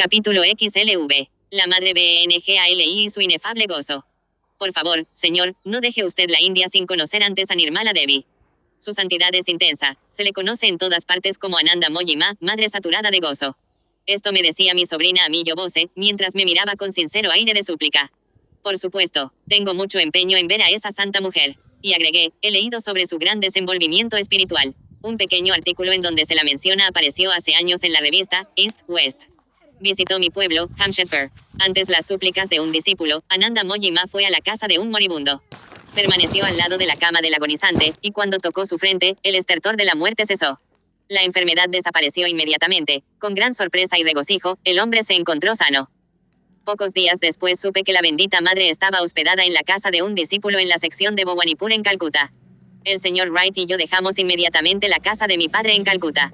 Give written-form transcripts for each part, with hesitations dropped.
Capítulo XLV. La madre BNGALI y su inefable gozo. Por favor, señor, no deje usted la India sin conocer antes a Nirmala Devi. Su santidad es intensa, se le conoce en todas partes como Ananda Moyi Ma, madre saturada de gozo. Esto me decía mi sobrina Amillo Bose, mientras me miraba con sincero aire de súplica. Por supuesto, tengo mucho empeño en ver a esa santa mujer. Y agregué, he leído sobre su gran desenvolvimiento espiritual. Un pequeño artículo en donde se la menciona apareció hace años en la revista East West. Visitó mi pueblo, Hampshire. Antes las súplicas de un discípulo, Ananda Moyi Ma fue a la casa de un moribundo. Permaneció al lado de la cama del agonizante, y cuando tocó su frente, el estertor de la muerte cesó. La enfermedad desapareció inmediatamente. Con gran sorpresa y regocijo, el hombre se encontró sano. Pocos días después supe que la bendita madre estaba hospedada en la casa de un discípulo en la sección de Bhawanipur en Calcuta. El señor Wright y yo dejamos inmediatamente la casa de mi padre en Calcuta.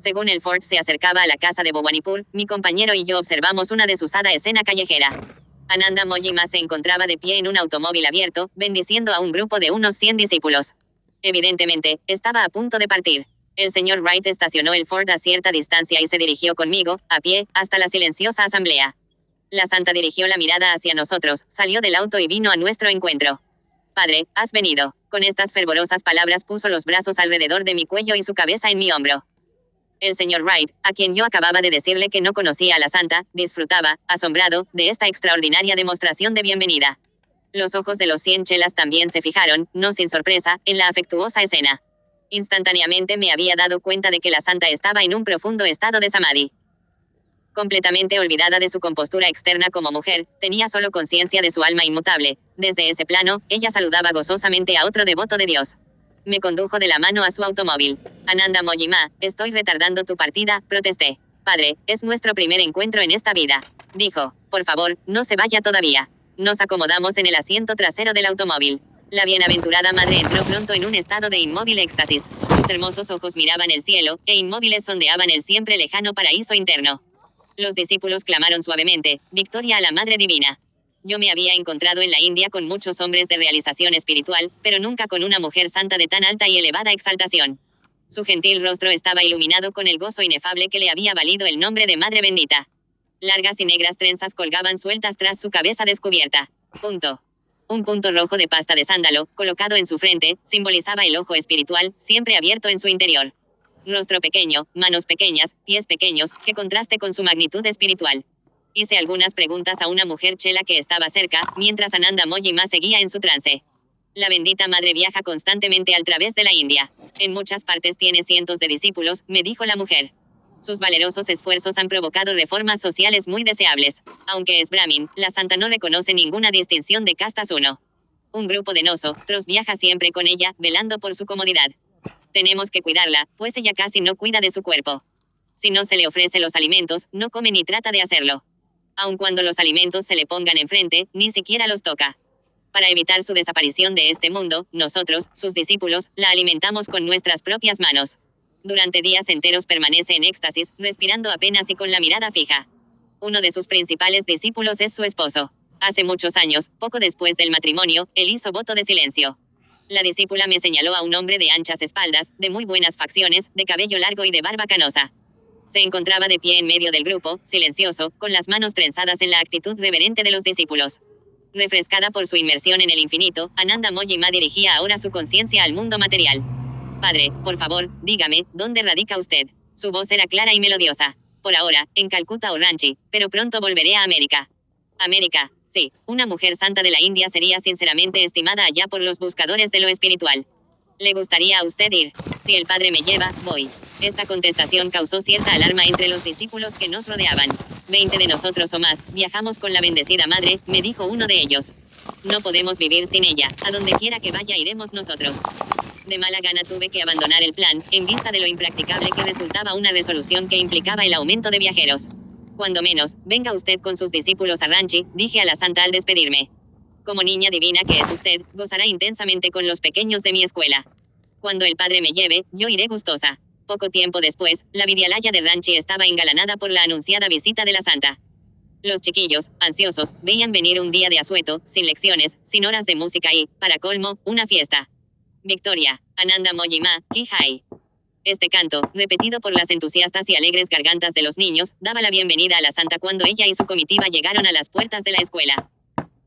Según el Ford se acercaba a la casa de Bhawanipur, mi compañero y yo observamos una desusada escena callejera. Ananda Moyi Ma se encontraba de pie en un automóvil abierto, bendiciendo a un grupo de unos 100 discípulos. Evidentemente, estaba a punto de partir. El señor Wright estacionó el Ford a cierta distancia y se dirigió conmigo, a pie, hasta la silenciosa asamblea. La santa dirigió la mirada hacia nosotros, salió del auto y vino a nuestro encuentro. Padre, has venido. Con estas fervorosas palabras puso los brazos alrededor de mi cuello y su cabeza en mi hombro. El señor Wright, a quien yo acababa de decirle que no conocía a la santa, disfrutaba, asombrado, de esta extraordinaria demostración de bienvenida. Los ojos de los 100 chelas también se fijaron, no sin sorpresa, en la afectuosa escena. Instantáneamente me había dado cuenta de que la santa estaba en un profundo estado de samadhi. Completamente olvidada de su compostura externa como mujer, tenía solo conciencia de su alma inmutable. Desde ese plano, ella saludaba gozosamente a otro devoto de Dios. Me condujo de la mano a su automóvil. Ananda Moyi Ma, estoy retardando tu partida, protesté. Padre, es nuestro primer encuentro en esta vida. Dijo, por favor, no se vaya todavía. Nos acomodamos en el asiento trasero del automóvil. La bienaventurada madre entró pronto en un estado de inmóvil éxtasis. Sus hermosos ojos miraban el cielo, e inmóviles sondeaban el siempre lejano paraíso interno. Los discípulos clamaron suavemente, Victoria a la Madre Divina. Yo me había encontrado en la India con muchos hombres de realización espiritual, pero nunca con una mujer santa de tan alta y elevada exaltación. Su gentil rostro estaba iluminado con el gozo inefable que le había valido el nombre de Madre Bendita. Largas y negras trenzas colgaban sueltas tras su cabeza descubierta. Un punto rojo de pasta de sándalo, colocado en su frente, simbolizaba el ojo espiritual, siempre abierto en su interior. Rostro pequeño, manos pequeñas, pies pequeños, que contraste con su magnitud espiritual. Hice algunas preguntas a una mujer chela que estaba cerca, mientras Ananda Moyi Ma seguía en su trance. La bendita madre viaja constantemente al través de la India. En muchas partes tiene cientos de discípulos, me dijo la mujer. Sus valerosos esfuerzos han provocado reformas sociales muy deseables. Aunque es brahmin, la santa no reconoce ninguna distinción de castas uno. Un grupo de nosotros viaja siempre con ella, velando por su comodidad. Tenemos que cuidarla, pues ella casi no cuida de su cuerpo. Si no se le ofrece los alimentos, no come ni trata de hacerlo. Aun cuando los alimentos se le pongan enfrente, ni siquiera los toca. Para evitar su desaparición de este mundo, nosotros, sus discípulos, la alimentamos con nuestras propias manos. Durante días enteros permanece en éxtasis, respirando apenas y con la mirada fija. Uno de sus principales discípulos es su esposo. Hace muchos años, poco después del matrimonio, él hizo voto de silencio. La discípula me señaló a un hombre de anchas espaldas, de muy buenas facciones, de cabello largo y de barba canosa. Se encontraba de pie en medio del grupo, silencioso, con las manos trenzadas en la actitud reverente de los discípulos. Refrescada por su inmersión en el infinito, Ananda Moyi Ma dirigía ahora su conciencia al mundo material. Padre, por favor, dígame, ¿dónde radica usted? Su voz era clara y melodiosa. Por ahora, en Calcuta o Ranchi, pero pronto volveré a América. América, sí, una mujer santa de la India sería sinceramente estimada allá por los buscadores de lo espiritual. ¿Le gustaría a usted ir? Si el padre me lleva, voy. Esta contestación causó cierta alarma entre los discípulos que nos rodeaban. 20 de nosotros o más, viajamos con la bendecida madre, me dijo uno de ellos. No podemos vivir sin ella, a donde quiera que vaya iremos nosotros. De mala gana tuve que abandonar el plan, en vista de lo impracticable que resultaba una resolución que implicaba el aumento de viajeros. Cuando menos, venga usted con sus discípulos a Ranchi, dije a la santa al despedirme. Como niña divina que es usted, gozará intensamente con los pequeños de mi escuela. Cuando el padre me lleve, yo iré gustosa. Poco tiempo después, la Vidyalaya de Ranchi estaba engalanada por la anunciada visita de la santa. Los chiquillos, ansiosos, veían venir un día de asueto, sin lecciones, sin horas de música y, para colmo, una fiesta. Victoria, Ananda Moyi Ma, Ki Hai. Este canto, repetido por las entusiastas y alegres gargantas de los niños, daba la bienvenida a la santa cuando ella y su comitiva llegaron a las puertas de la escuela.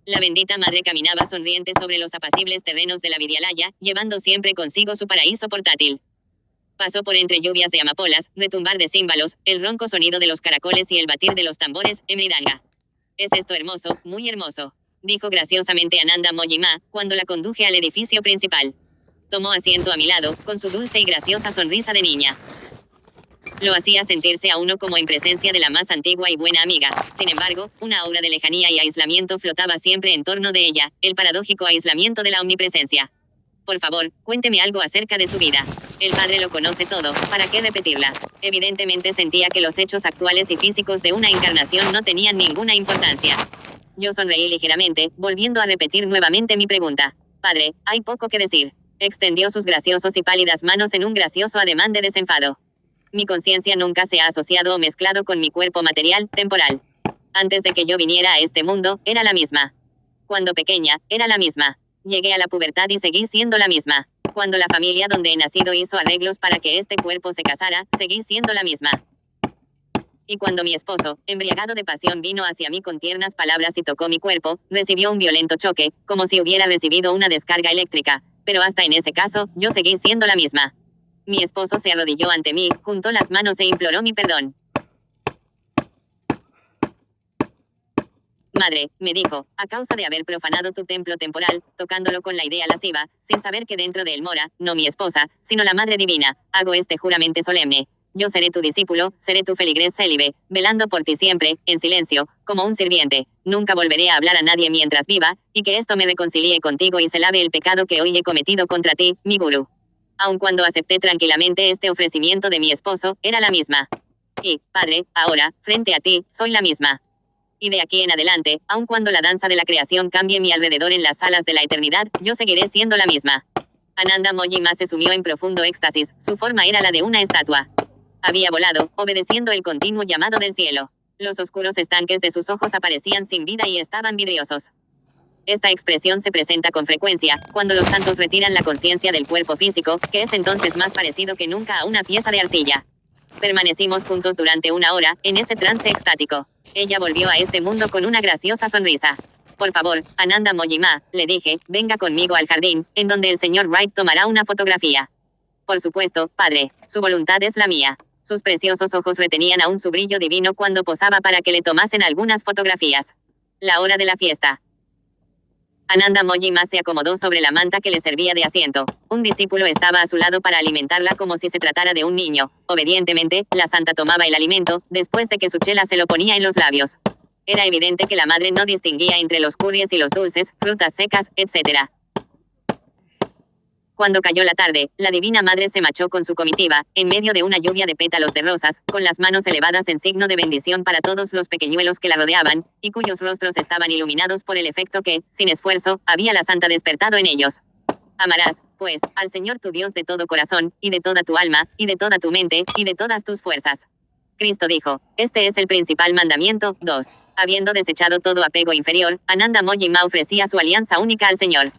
La bendita madre caminaba sonriente sobre los apacibles terrenos de la Vidyalaya, llevando siempre consigo su paraíso portátil. Pasó por entre lluvias de amapolas, retumbar de címbalos, el ronco sonido de los caracoles y el batir de los tambores, en Mridanga. Es esto hermoso, muy hermoso, dijo graciosamente Ananda Moyi Ma, cuando la conduje al edificio principal. Tomó asiento a mi lado, con su dulce y graciosa sonrisa de niña. Lo hacía sentirse a uno como en presencia de la más antigua y buena amiga. Sin embargo, una aura de lejanía y aislamiento flotaba siempre en torno de ella, el paradójico aislamiento de la omnipresencia. Por favor, cuénteme algo acerca de su vida. El padre lo conoce todo, ¿para qué repetirla? Evidentemente sentía que los hechos actuales y físicos de una encarnación no tenían ninguna importancia. Yo sonreí ligeramente, volviendo a repetir nuevamente mi pregunta. Padre, hay poco que decir. Extendió sus graciosos y pálidas manos en un gracioso ademán de desenfado. Mi conciencia nunca se ha asociado o mezclado con mi cuerpo material, temporal. Antes de que yo viniera a este mundo, era la misma. Cuando pequeña, era la misma. Llegué a la pubertad y seguí siendo la misma. Cuando la familia donde he nacido hizo arreglos para que este cuerpo se casara, seguí siendo la misma. Y cuando mi esposo, embriagado de pasión, vino hacia mí con tiernas palabras y tocó mi cuerpo, recibió un violento choque, como si hubiera recibido una descarga eléctrica. Pero hasta en ese caso, yo seguí siendo la misma. Mi esposo se arrodilló ante mí, juntó las manos e imploró mi perdón. Madre, me dijo, a causa de haber profanado tu templo temporal, tocándolo con la idea lasciva, sin saber que dentro de él mora, no mi esposa, sino la Madre Divina, hago este juramento solemne. Yo seré tu discípulo, seré tu feligrés célibe, velando por ti siempre, en silencio, como un sirviente. Nunca volveré a hablar a nadie mientras viva, y que esto me reconcilie contigo y se lave el pecado que hoy he cometido contra ti, mi gurú. Aun cuando acepté tranquilamente este ofrecimiento de mi esposo, era la misma. Y, Padre, ahora, frente a ti, soy la misma. Y de aquí en adelante, aun cuando la danza de la creación cambie mi alrededor en las salas de la eternidad, yo seguiré siendo la misma. Ananda Moyi Ma se sumió en profundo éxtasis, su forma era la de una estatua. Había volado, obedeciendo el continuo llamado del cielo. Los oscuros estanques de sus ojos aparecían sin vida y estaban vidriosos. Esta expresión se presenta con frecuencia, cuando los santos retiran la conciencia del cuerpo físico, que es entonces más parecido que nunca a una pieza de arcilla. Permanecimos juntos durante una hora, en ese trance extático. Ella volvió a este mundo con una graciosa sonrisa. Por favor, Ananda Moyi Ma, le dije, venga conmigo al jardín, en donde el señor Wright tomará una fotografía. Por supuesto, padre, su voluntad es la mía. Sus preciosos ojos retenían aún su brillo divino cuando posaba para que le tomasen algunas fotografías. La hora de la fiesta. Ananda Moyi Ma se acomodó sobre la manta que le servía de asiento. Un discípulo estaba a su lado para alimentarla como si se tratara de un niño. Obedientemente, la santa tomaba el alimento, después de que su chela se lo ponía en los labios. Era evidente que la madre no distinguía entre los curries y los dulces, frutas secas, etc. Cuando cayó la tarde, la Divina Madre se marchó con su comitiva, en medio de una lluvia de pétalos de rosas, con las manos elevadas en signo de bendición para todos los pequeñuelos que la rodeaban, y cuyos rostros estaban iluminados por el efecto que, sin esfuerzo, había la santa despertado en ellos. Amarás, pues, al Señor tu Dios de todo corazón, y de toda tu alma, y de toda tu mente, y de todas tus fuerzas. Cristo dijo, este es el principal mandamiento. 2. Habiendo desechado todo apego inferior, Ananda Moyi Ma ofrecía su alianza única al Señor.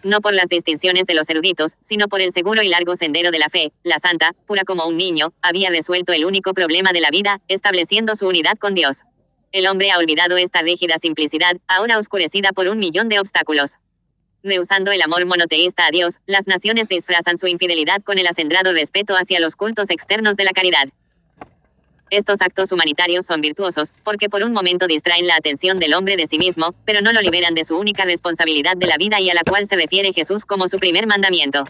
No por las distinciones de los eruditos, sino por el seguro y largo sendero de la fe, la santa, pura como un niño, había resuelto el único problema de la vida, estableciendo su unidad con Dios. El hombre ha olvidado esta rígida simplicidad, ahora oscurecida por 1.000.000 de obstáculos. Rehusando el amor monoteísta a Dios, las naciones disfrazan su infidelidad con el acendrado respeto hacia los cultos externos de la caridad. Estos actos humanitarios son virtuosos, porque por un momento distraen la atención del hombre de sí mismo, pero no lo liberan de su única responsabilidad de la vida y a la cual se refiere Jesús como su primer mandamiento.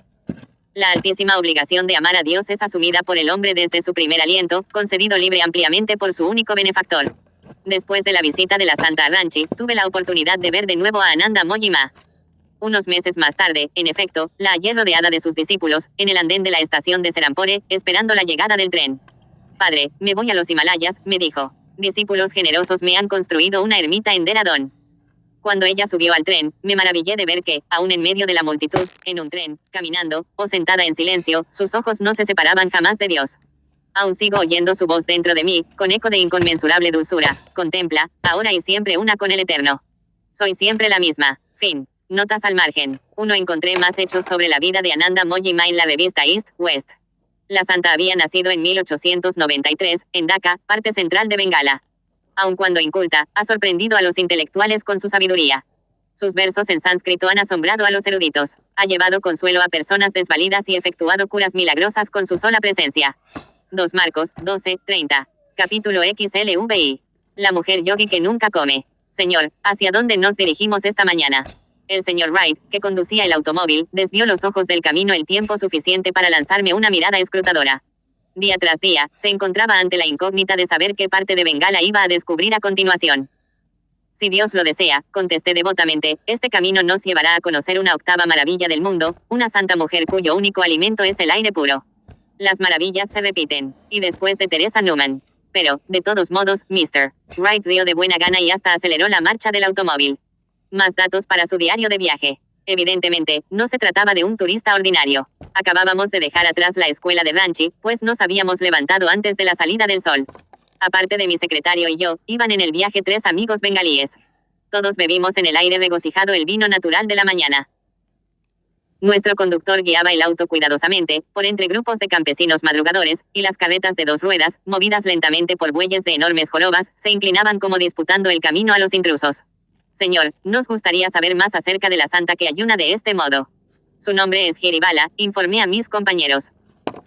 La altísima obligación de amar a Dios es asumida por el hombre desde su primer aliento, concedido libre ampliamente por su único benefactor. Después de la visita de la Santa a Ranchi, tuve la oportunidad de ver de nuevo a Ananda Moyi Ma. Unos meses más tarde, en efecto, la hallé rodeada de sus discípulos, en el andén de la estación de Serampore, esperando la llegada del tren. Padre, me voy a los Himalayas, me dijo. Discípulos generosos me han construido una ermita en Dehradún. Cuando ella subió al tren, me maravillé de ver que, aún en medio de la multitud, en un tren, caminando, o sentada en silencio, sus ojos no se separaban jamás de Dios. Aún sigo oyendo su voz dentro de mí, con eco de inconmensurable dulzura. Contempla, ahora y siempre una con el Eterno. Soy siempre la misma. Fin. Notas al margen. 1. Encontré más hechos sobre la vida de Ananda Moyi Ma en la revista East, West. La santa había nacido en 1893, en Dhaka, parte central de Bengala. Aun cuando inculta, ha sorprendido a los intelectuales con su sabiduría. Sus versos en sánscrito han asombrado a los eruditos. Ha llevado consuelo a personas desvalidas y efectuado curas milagrosas con su sola presencia. 2 Marcos, 12:30. Capítulo XLVI. La mujer yogi que nunca come. Señor, ¿hacia dónde nos dirigimos esta mañana? El señor Wright, que conducía el automóvil, desvió los ojos del camino el tiempo suficiente para lanzarme una mirada escrutadora. Día tras día, se encontraba ante la incógnita de saber qué parte de Bengala iba a descubrir a continuación. Si Dios lo desea, contesté devotamente, este camino nos llevará a conocer una octava maravilla del mundo, una santa mujer cuyo único alimento es el aire puro. Las maravillas se repiten. Y después de Teresa Newman. Pero, de todos modos, Mr. Wright rió de buena gana y hasta aceleró la marcha del automóvil. Más datos para su diario de viaje. Evidentemente, no se trataba de un turista ordinario. Acabábamos de dejar atrás la escuela de Ranchi, pues nos habíamos levantado antes de la salida del sol. Aparte de mi secretario y yo, iban en el viaje 3 amigos bengalíes. Todos bebimos en el aire regocijado el vino natural de la mañana. Nuestro conductor guiaba el auto cuidadosamente, por entre grupos de campesinos madrugadores, y las carretas de 2 ruedas, movidas lentamente por bueyes de enormes jorobas, se inclinaban como disputando el camino a los intrusos. Señor, nos gustaría saber más acerca de la santa que ayuna de este modo. Su nombre es Giribala, informé a mis compañeros.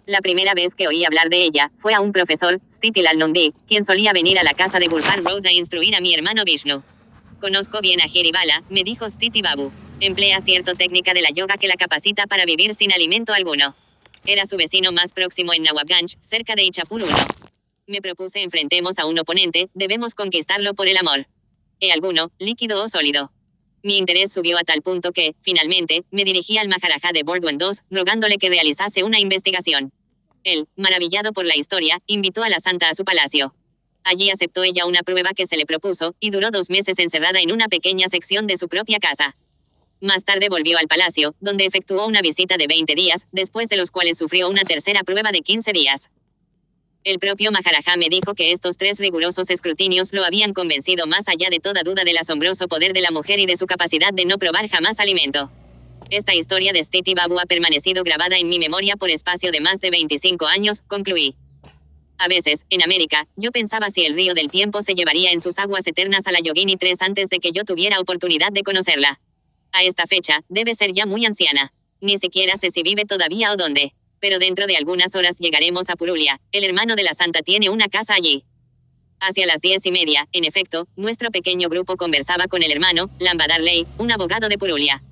La primera vez que oí hablar de ella, fue a un profesor, Stitilal Nundi, quien solía venir a la casa de Gurpan Road a instruir a mi hermano Vishnu. Conozco bien a Giribala, me dijo Stiti Babu. Emplea cierta técnica de la yoga que la capacita para vivir sin alimento alguno. Era su vecino más próximo en Nawabganj, cerca de Ichapur 1. Me propuse enfrentemos a un oponente, debemos conquistarlo por el amor. Alguno, líquido o sólido. Mi interés subió a tal punto que, finalmente, me dirigí al Maharaja de Burdwan II, rogándole que realizase una investigación. Él, maravillado por la historia, invitó a la santa a su palacio. Allí aceptó ella una prueba que se le propuso, y duró 2 meses encerrada en una pequeña sección de su propia casa. Más tarde volvió al palacio, donde efectuó una visita de 20 días, después de los cuales sufrió una tercera prueba de 15 días. El propio Maharaja me dijo que estos 3 rigurosos escrutinios lo habían convencido más allá de toda duda del asombroso poder de la mujer y de su capacidad de no probar jamás alimento. Esta historia de Stiti Babu ha permanecido grabada en mi memoria por espacio de más de 25 años, concluí. A veces, en América, yo pensaba si el río del tiempo se llevaría en sus aguas eternas a la Yogini 3 antes de que yo tuviera oportunidad de conocerla. A esta fecha, debe ser ya muy anciana. Ni siquiera sé si vive todavía o dónde. Pero dentro de algunas horas llegaremos a Purulia. El hermano de la santa tiene una casa allí. Hacia las 10:30, en efecto, nuestro pequeño grupo conversaba con el hermano, Lambadar Ley, un abogado de Purulia.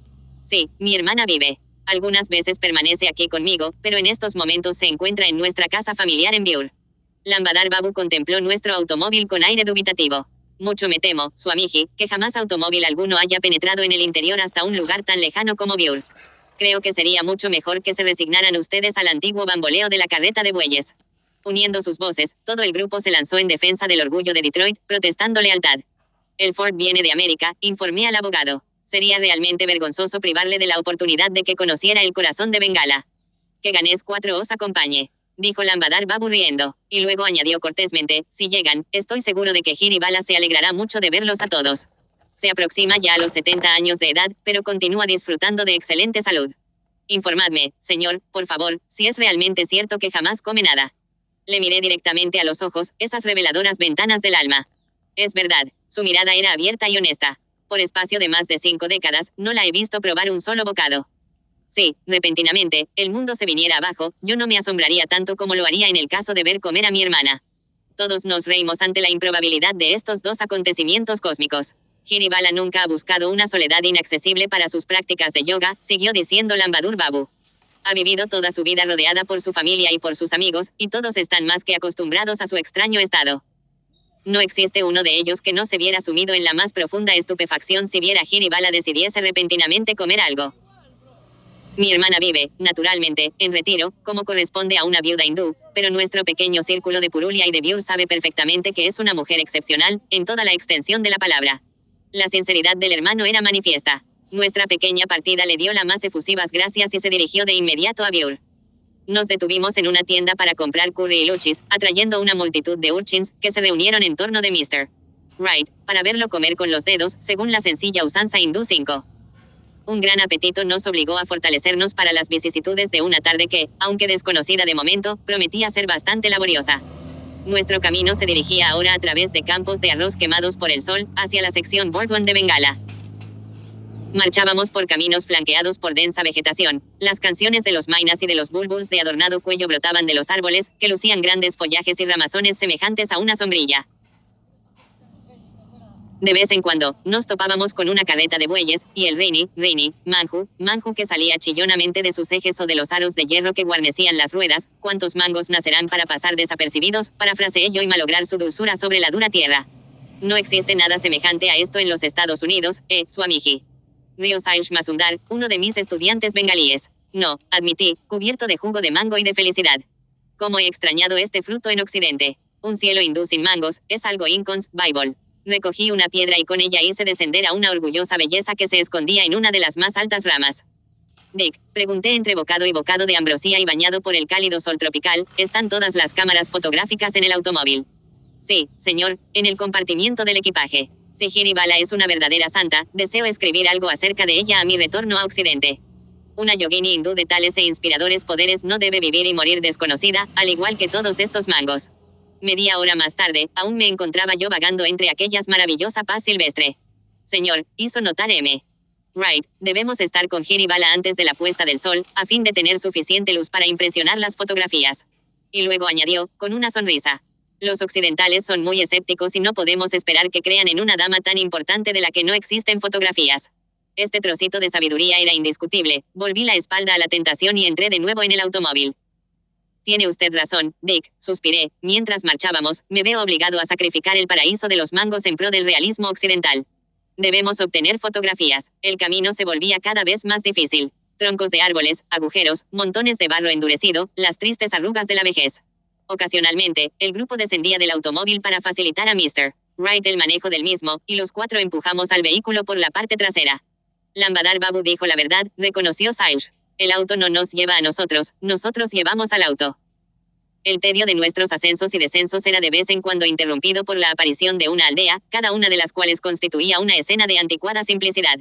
Sí, mi hermana vive. Algunas veces permanece aquí conmigo, pero en estos momentos se encuentra en nuestra casa familiar en Biur. Lambadar Babu contempló nuestro automóvil con aire dubitativo. Mucho me temo, Swamiji, que jamás automóvil alguno haya penetrado en el interior hasta un lugar tan lejano como Biur. Creo que sería mucho mejor que se resignaran ustedes al antiguo bamboleo de la carreta de bueyes. Uniendo sus voces, todo el grupo se lanzó en defensa del orgullo de Detroit, protestando lealtad. El Ford viene de América, informé al abogado. Sería realmente vergonzoso privarle de la oportunidad de que conociera el corazón de Bengala. Que Ganesh 4 os acompañe, dijo Lambadar Babu riendo, y luego añadió cortésmente, si llegan, estoy seguro de que Giribala se alegrará mucho de verlos a todos. Se aproxima ya a los 70 años de edad, pero continúa disfrutando de excelente salud. Informadme, señor, por favor, si es realmente cierto que jamás come nada. Le miré directamente a los ojos, esas reveladoras ventanas del alma. Es verdad, su mirada era abierta y honesta. Por espacio de más de 5 décadas, no la he visto probar un solo bocado. Si, repentinamente, el mundo se viniera abajo, yo no me asombraría tanto como lo haría en el caso de ver comer a mi hermana. Todos nos reímos ante la improbabilidad de estos 2 acontecimientos cósmicos. Giribala nunca ha buscado una soledad inaccesible para sus prácticas de yoga, siguió diciendo Lambadur Babu. Ha vivido toda su vida rodeada por su familia y por sus amigos, y todos están más que acostumbrados a su extraño estado. No existe uno de ellos que no se viera sumido en la más profunda estupefacción si viera a Giribala decidiese repentinamente comer algo. Mi hermana vive, naturalmente, en retiro, como corresponde a una viuda hindú, pero nuestro pequeño círculo de Purulia y de Biur sabe perfectamente que es una mujer excepcional, en toda la extensión de la palabra. La sinceridad del hermano era manifiesta. Nuestra pequeña partida le dio las más efusivas gracias y se dirigió de inmediato a Biur. Nos detuvimos en una tienda para comprar curry y luchis, atrayendo una multitud de urchins, que se reunieron en torno de Mr. Wright, para verlo comer con los dedos, según la sencilla usanza hindú 5. Un gran apetito nos obligó a fortalecernos para las vicisitudes de una tarde que, aunque desconocida de momento, prometía ser bastante laboriosa. Nuestro camino se dirigía ahora a través de campos de arroz quemados por el sol, hacia la sección Burdwan de Bengala. Marchábamos por caminos flanqueados por densa vegetación. Las canciones de los mainas y de los bulbuls de adornado cuello brotaban de los árboles, que lucían grandes follajes y ramazones semejantes a una sombrilla. De vez en cuando, nos topábamos con una carreta de bueyes, y el rini, manju que salía chillonamente de sus ejes o de los aros de hierro que guarnecían las ruedas. ¿Cuántos mangos nacerán para pasar desapercibidos? Parafraseé yo y malograr su dulzura sobre la dura tierra. No existe nada semejante a esto en los Estados Unidos, Swamiji. Río Saish Masundar, uno de mis estudiantes bengalíes. No, admití, cubierto de jugo de mango y de felicidad. Cómo he extrañado este fruto en Occidente. Un cielo hindú sin mangos, es algo inconcebible. Recogí una piedra y con ella hice descender a una orgullosa belleza que se escondía en una de las más altas ramas. Dick, pregunté entre bocado y bocado de ambrosía y bañado por el cálido sol tropical, ¿están todas las cámaras fotográficas en el automóvil? Sí, señor, en el compartimiento del equipaje. Si Hiribala es una verdadera santa, deseo escribir algo acerca de ella a mi retorno a Occidente. Una yogini hindú de tales e inspiradores poderes no debe vivir y morir desconocida, al igual que todos estos mangos. Media hora más tarde, aún me encontraba yo vagando entre aquellas maravillosa paz silvestre. Señor, hizo notar M. Wright, debemos estar con Hiribala antes de la puesta del sol, a fin de tener suficiente luz para impresionar las fotografías. Y luego añadió, con una sonrisa. Los occidentales son muy escépticos y no podemos esperar que crean en una dama tan importante de la que no existen fotografías. Este trocito de sabiduría era indiscutible. Volví la espalda a la tentación y entré de nuevo en el automóvil. Tiene usted razón, Dick, suspiré. Mientras marchábamos, me veo obligado a sacrificar el paraíso de los mangos en pro del realismo occidental. Debemos obtener fotografías. El camino se volvía cada vez más difícil. Troncos de árboles, agujeros, montones de barro endurecido, las tristes arrugas de la vejez. Ocasionalmente, el grupo descendía del automóvil para facilitar a Mr. Wright el manejo del mismo, y los cuatro empujamos al vehículo por la parte trasera. Lambadar Babu dijo la verdad, reconoció Saish. El auto no nos lleva a nosotros llevamos al auto. El tedio de nuestros ascensos y descensos era de vez en cuando interrumpido por la aparición de una aldea, cada una de las cuales constituía una escena de anticuada simplicidad.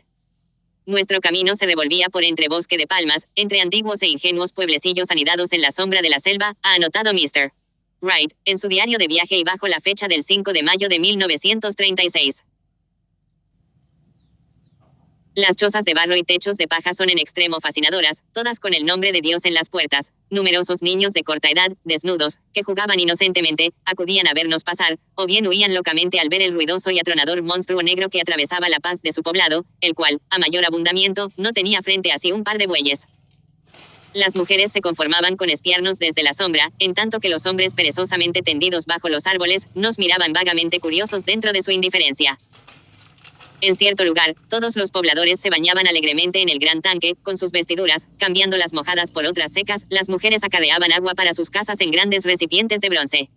Nuestro camino se revolvía por entre bosque de palmas, entre antiguos e ingenuos pueblecillos anidados en la sombra de la selva, ha anotado Mr. Wright, en su diario de viaje y bajo la fecha del 5 de mayo de 1936. Las chozas de barro y techos de paja son en extremo fascinadoras, todas con el nombre de Dios en las puertas. Numerosos niños de corta edad, desnudos, que jugaban inocentemente, acudían a vernos pasar, o bien huían locamente al ver el ruidoso y atronador monstruo negro que atravesaba la paz de su poblado, el cual, a mayor abundamiento, no tenía frente a sí un par de bueyes. Las mujeres se conformaban con espiarnos desde la sombra, en tanto que los hombres perezosamente tendidos bajo los árboles, nos miraban vagamente curiosos dentro de su indiferencia. En cierto lugar, todos los pobladores se bañaban alegremente en el gran tanque, con sus vestiduras, cambiando las mojadas por otras secas. Las mujeres acarreaban agua para sus casas en grandes recipientes de bronce.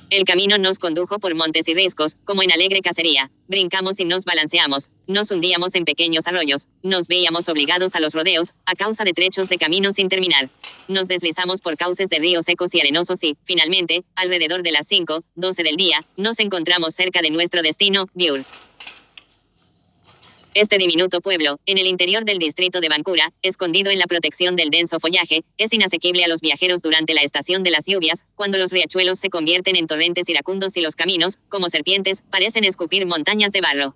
El camino nos condujo por montes y riscos, como en alegre cacería. Brincamos y nos balanceamos, nos hundíamos en pequeños arroyos, nos veíamos obligados a los rodeos, a causa de trechos de camino sin terminar. Nos deslizamos por cauces de ríos secos y arenosos y, finalmente, alrededor de las 5:12 del día, nos encontramos cerca de nuestro destino, Bure. Este diminuto pueblo, en el interior del distrito de Bankura, escondido en la protección del denso follaje, es inasequible a los viajeros durante la estación de las lluvias, cuando los riachuelos se convierten en torrentes iracundos y los caminos, como serpientes, parecen escupir montañas de barro.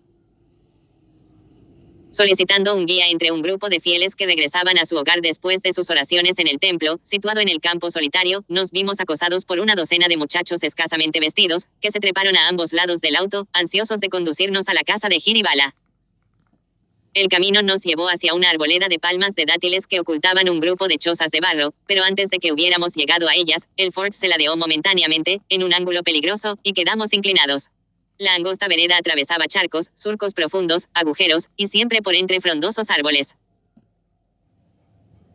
Solicitando un guía entre un grupo de fieles que regresaban a su hogar después de sus oraciones en el templo, situado en el campo solitario, nos vimos acosados por una docena de muchachos escasamente vestidos, que se treparon a ambos lados del auto, ansiosos de conducirnos a la casa de Hiribala. El camino nos llevó hacia una arboleda de palmas de dátiles que ocultaban un grupo de chozas de barro, pero antes de que hubiéramos llegado a ellas, el Ford se ladeó momentáneamente, en un ángulo peligroso, y quedamos inclinados. La angosta vereda atravesaba charcos, surcos profundos, agujeros, y siempre por entre frondosos árboles.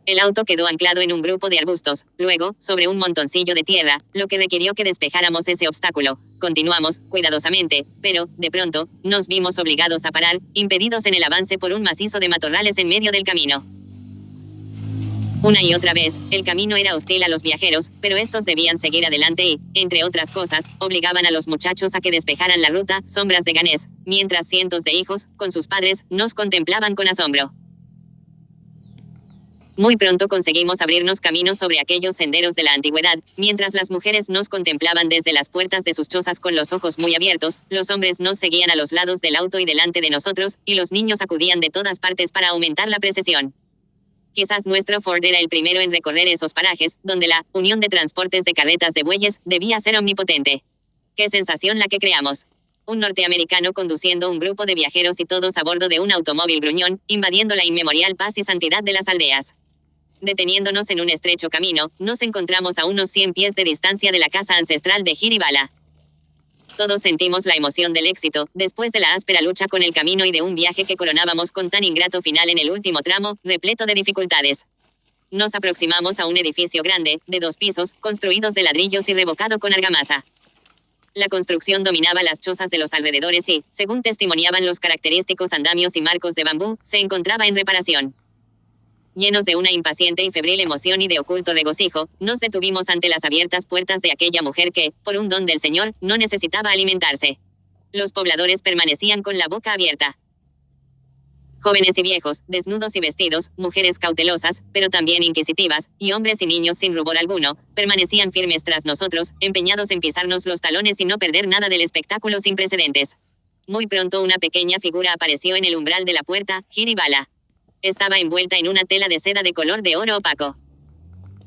El auto quedó anclado en un grupo de arbustos, luego, sobre un montoncillo de tierra, lo que requirió que despejáramos ese obstáculo. Continuamos, cuidadosamente, pero, de pronto, nos vimos obligados a parar, impedidos en el avance por un macizo de matorrales en medio del camino. Una y otra vez, el camino era hostil a los viajeros, pero estos debían seguir adelante y, entre otras cosas, obligaban a los muchachos a que despejaran la ruta. Sombras de ganés, mientras cientos de hijos, con sus padres, nos contemplaban con asombro. Muy pronto conseguimos abrirnos camino sobre aquellos senderos de la antigüedad, mientras las mujeres nos contemplaban desde las puertas de sus chozas con los ojos muy abiertos, los hombres nos seguían a los lados del auto y delante de nosotros, y los niños acudían de todas partes para aumentar la precesión. Quizás nuestro Ford era el primero en recorrer esos parajes, donde la Unión de Transportes de Carretas de Bueyes debía ser omnipotente. ¡Qué sensación la que creamos! Un norteamericano conduciendo un grupo de viajeros y todos a bordo de un automóvil gruñón, invadiendo la inmemorial paz y santidad de las aldeas. Deteniéndonos en un estrecho camino, nos encontramos a unos 100 pies de distancia de la casa ancestral de Jiribala. Todos sentimos la emoción del éxito, después de la áspera lucha con el camino y de un viaje que coronábamos con tan ingrato final en el último tramo, repleto de dificultades. Nos aproximamos a un edificio grande, de 2 pisos, construidos de ladrillos y revocado con argamasa. La construcción dominaba las chozas de los alrededores y, según testimoniaban los característicos andamios y marcos de bambú, se encontraba en reparación. Llenos de una impaciente y febril emoción y de oculto regocijo, nos detuvimos ante las abiertas puertas de aquella mujer que, por un don del Señor, no necesitaba alimentarse. Los pobladores permanecían con la boca abierta. Jóvenes y viejos, desnudos y vestidos, mujeres cautelosas, pero también inquisitivas, y hombres y niños sin rubor alguno, permanecían firmes tras nosotros, empeñados en pisarnos los talones y no perder nada del espectáculo sin precedentes. Muy pronto una pequeña figura apareció en el umbral de la puerta, Jiribala. Estaba envuelta en una tela de seda de color de oro opaco.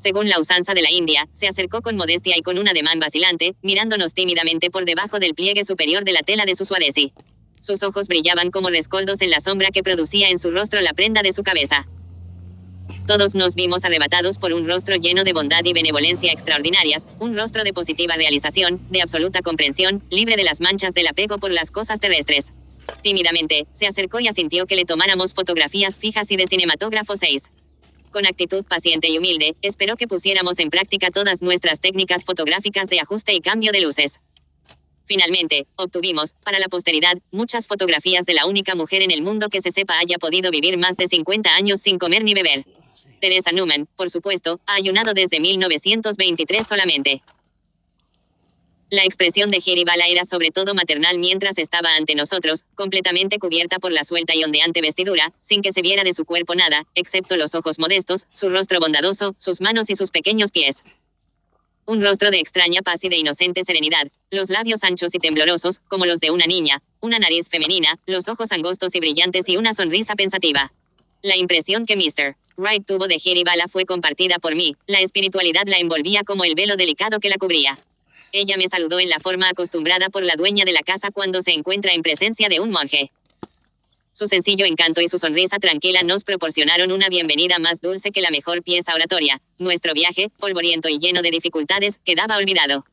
Según la usanza de la India, se acercó con modestia y con un ademán vacilante, mirándonos tímidamente por debajo del pliegue superior de la tela de su suadesi. Sus ojos brillaban como rescoldos en la sombra que producía en su rostro la prenda de su cabeza. Todos nos vimos arrebatados por un rostro lleno de bondad y benevolencia extraordinarias, un rostro de positiva realización, de absoluta comprensión, libre de las manchas del apego por las cosas terrestres. Tímidamente, se acercó y asintió que le tomáramos fotografías fijas y de cinematógrafo 6. Con actitud paciente y humilde, esperó que pusiéramos en práctica todas nuestras técnicas fotográficas de ajuste y cambio de luces. Finalmente, obtuvimos, para la posteridad, muchas fotografías de la única mujer en el mundo que se sepa haya podido vivir más de 50 años sin comer ni beber. Teresa Newman, por supuesto, ha ayunado desde 1923 solamente. La expresión de Jiribala era sobre todo maternal mientras estaba ante nosotros, completamente cubierta por la suelta y ondeante vestidura, sin que se viera de su cuerpo nada, excepto los ojos modestos, su rostro bondadoso, sus manos y sus pequeños pies. Un rostro de extraña paz y de inocente serenidad, los labios anchos y temblorosos, como los de una niña, una nariz femenina, los ojos angostos y brillantes y una sonrisa pensativa. La impresión que Mr. Wright tuvo de Jiribala fue compartida por mí, la espiritualidad la envolvía como el velo delicado que la cubría. Ella me saludó en la forma acostumbrada por la dueña de la casa cuando se encuentra en presencia de un monje. Su sencillo encanto y su sonrisa tranquila nos proporcionaron una bienvenida más dulce que la mejor pieza oratoria. Nuestro viaje, polvoriento y lleno de dificultades, quedaba olvidado.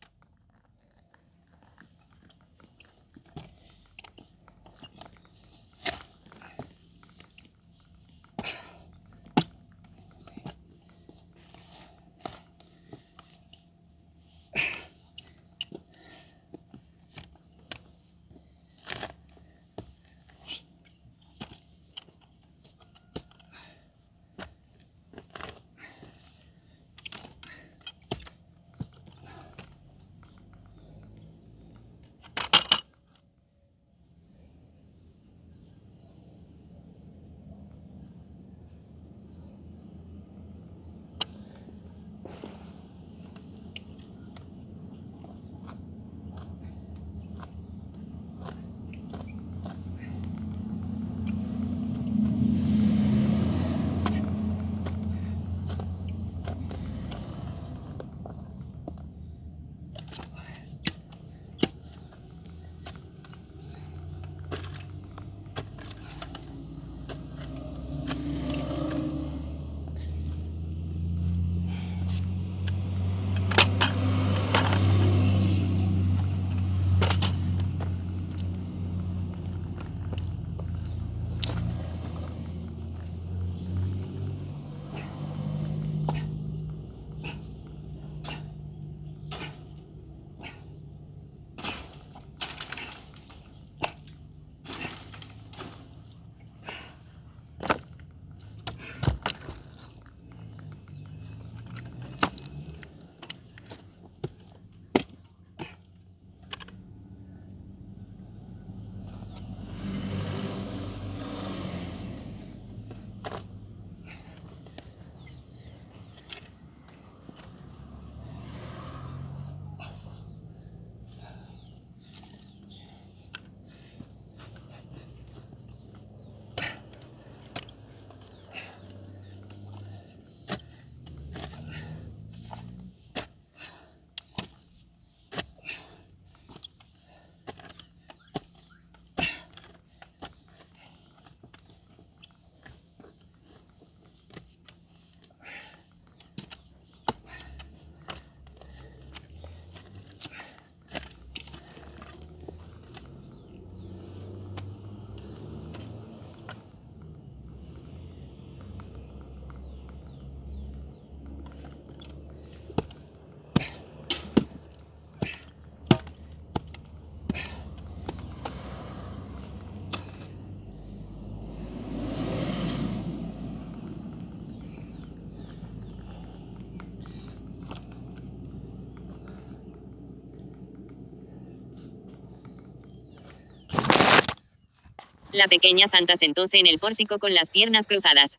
La pequeña santa sentóse en el pórtico con las piernas cruzadas.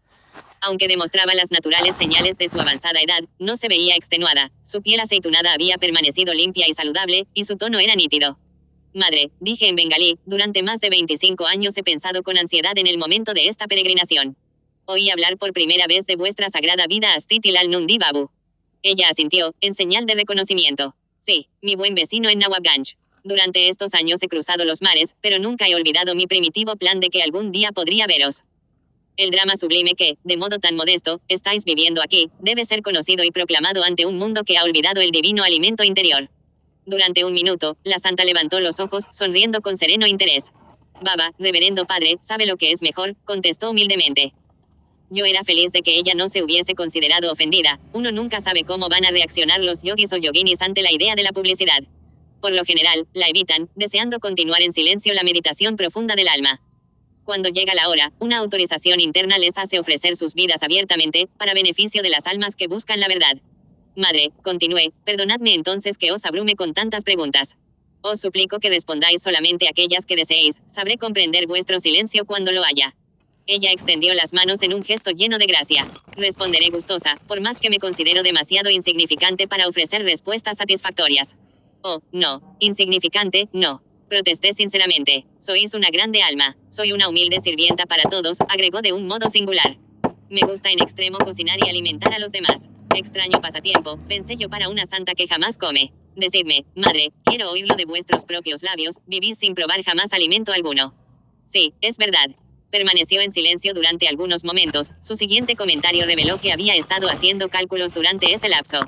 Aunque demostraba las naturales señales de su avanzada edad, no se veía extenuada, su piel aceitunada había permanecido limpia y saludable, y su tono era nítido. Madre, dije en bengalí, durante más de 25 años he pensado con ansiedad en el momento de esta peregrinación. Oí hablar por primera vez de vuestra sagrada vida Astiti Lal Nundi Babu. Ella asintió, en señal de reconocimiento. Sí, mi buen vecino en Nawabganj. Durante estos años he cruzado los mares, pero nunca he olvidado mi primitivo plan de que algún día podría veros. El drama sublime que, de modo tan modesto, estáis viviendo aquí, debe ser conocido y proclamado ante un mundo que ha olvidado el divino alimento interior. Durante un minuto, la santa levantó los ojos, sonriendo con sereno interés. Baba, reverendo padre, ¿sabe lo que es mejor?, contestó humildemente. Yo era feliz de que ella no se hubiese considerado ofendida. Uno nunca sabe cómo van a reaccionar los yogis o yoginis ante la idea de la publicidad. Por lo general, la evitan, deseando continuar en silencio la meditación profunda del alma. Cuando llega la hora, una autorización interna les hace ofrecer sus vidas abiertamente, para beneficio de las almas que buscan la verdad. Madre, continué, perdonadme entonces que os abrume con tantas preguntas. Os suplico que respondáis solamente aquellas que deseéis, sabré comprender vuestro silencio cuando lo haya. Ella extendió las manos en un gesto lleno de gracia. Responderé gustosa, por más que me considero demasiado insignificante para ofrecer respuestas satisfactorias. Oh, no, insignificante, no. Protesté sinceramente. Sois una grande alma. Soy una humilde sirvienta para todos, agregó de un modo singular. Me gusta en extremo cocinar y alimentar a los demás. Extraño pasatiempo, pensé yo para una santa que jamás come. Decidme, madre, quiero oírlo de vuestros propios labios, vivís sin probar jamás alimento alguno. Sí, es verdad. Permaneció en silencio durante algunos momentos. Su siguiente comentario reveló que había estado haciendo cálculos durante ese lapso.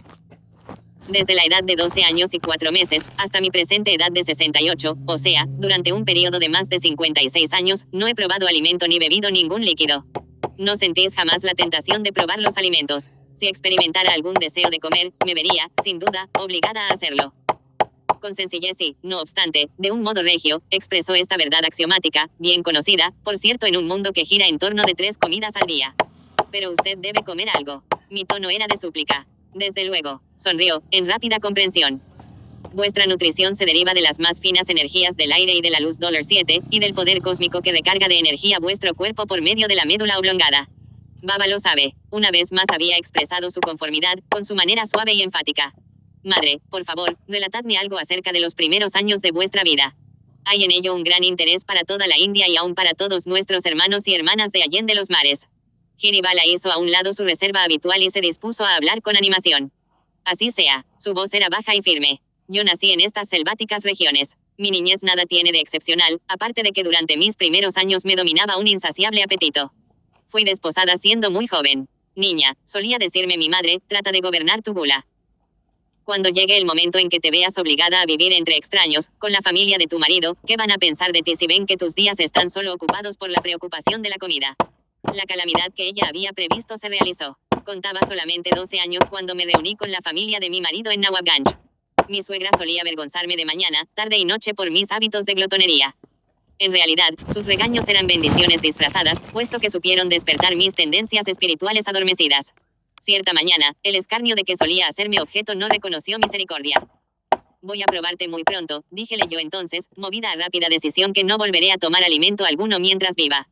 Desde la edad de 12 años y 4 meses, hasta mi presente edad de 68, o sea, durante un periodo de más de 56 años, no he probado alimento ni bebido ningún líquido. No sentís jamás la tentación de probar los alimentos. Si experimentara algún deseo de comer, me vería, sin duda, obligada a hacerlo. Con sencillez y, no obstante, de un modo regio, expresó esta verdad axiomática, bien conocida, por cierto, en un mundo que gira en torno de 3 comidas al día. Pero usted debe comer algo. Mi tono era de súplica. Desde luego, sonrió, en rápida comprensión. Vuestra nutrición se deriva de las más finas energías del aire y de la luz $7, y del poder cósmico que recarga de energía vuestro cuerpo por medio de la médula oblongada. Baba lo sabe. Una vez más había expresado su conformidad, con su manera suave y enfática. Madre, por favor, relatadme algo acerca de los primeros años de vuestra vida. Hay en ello un gran interés para toda la India y aún para todos nuestros hermanos y hermanas de allende los mares. Ginibala hizo a un lado su reserva habitual y se dispuso a hablar con animación. Así sea, su voz era baja y firme. Yo nací en estas selváticas regiones. Mi niñez nada tiene de excepcional, aparte de que durante mis primeros años me dominaba un insaciable apetito. Fui desposada siendo muy joven. Niña, solía decirme mi madre, trata de gobernar tu gula. Cuando llegue el momento en que te veas obligada a vivir entre extraños, con la familia de tu marido, ¿qué van a pensar de ti si ven que tus días están solo ocupados por la preocupación de la comida? La calamidad que ella había previsto se realizó. Contaba solamente 12 años cuando me reuní con la familia de mi marido en Nawabganj. Mi suegra solía avergonzarme de mañana, tarde y noche por mis hábitos de glotonería. En realidad, sus regaños eran bendiciones disfrazadas, puesto que supieron despertar mis tendencias espirituales adormecidas. Cierta mañana, el escarnio de que solía hacerme objeto no reconoció misericordia. Voy a probarte muy pronto, díjele yo entonces, movida a rápida decisión que no volveré a tomar alimento alguno mientras viva.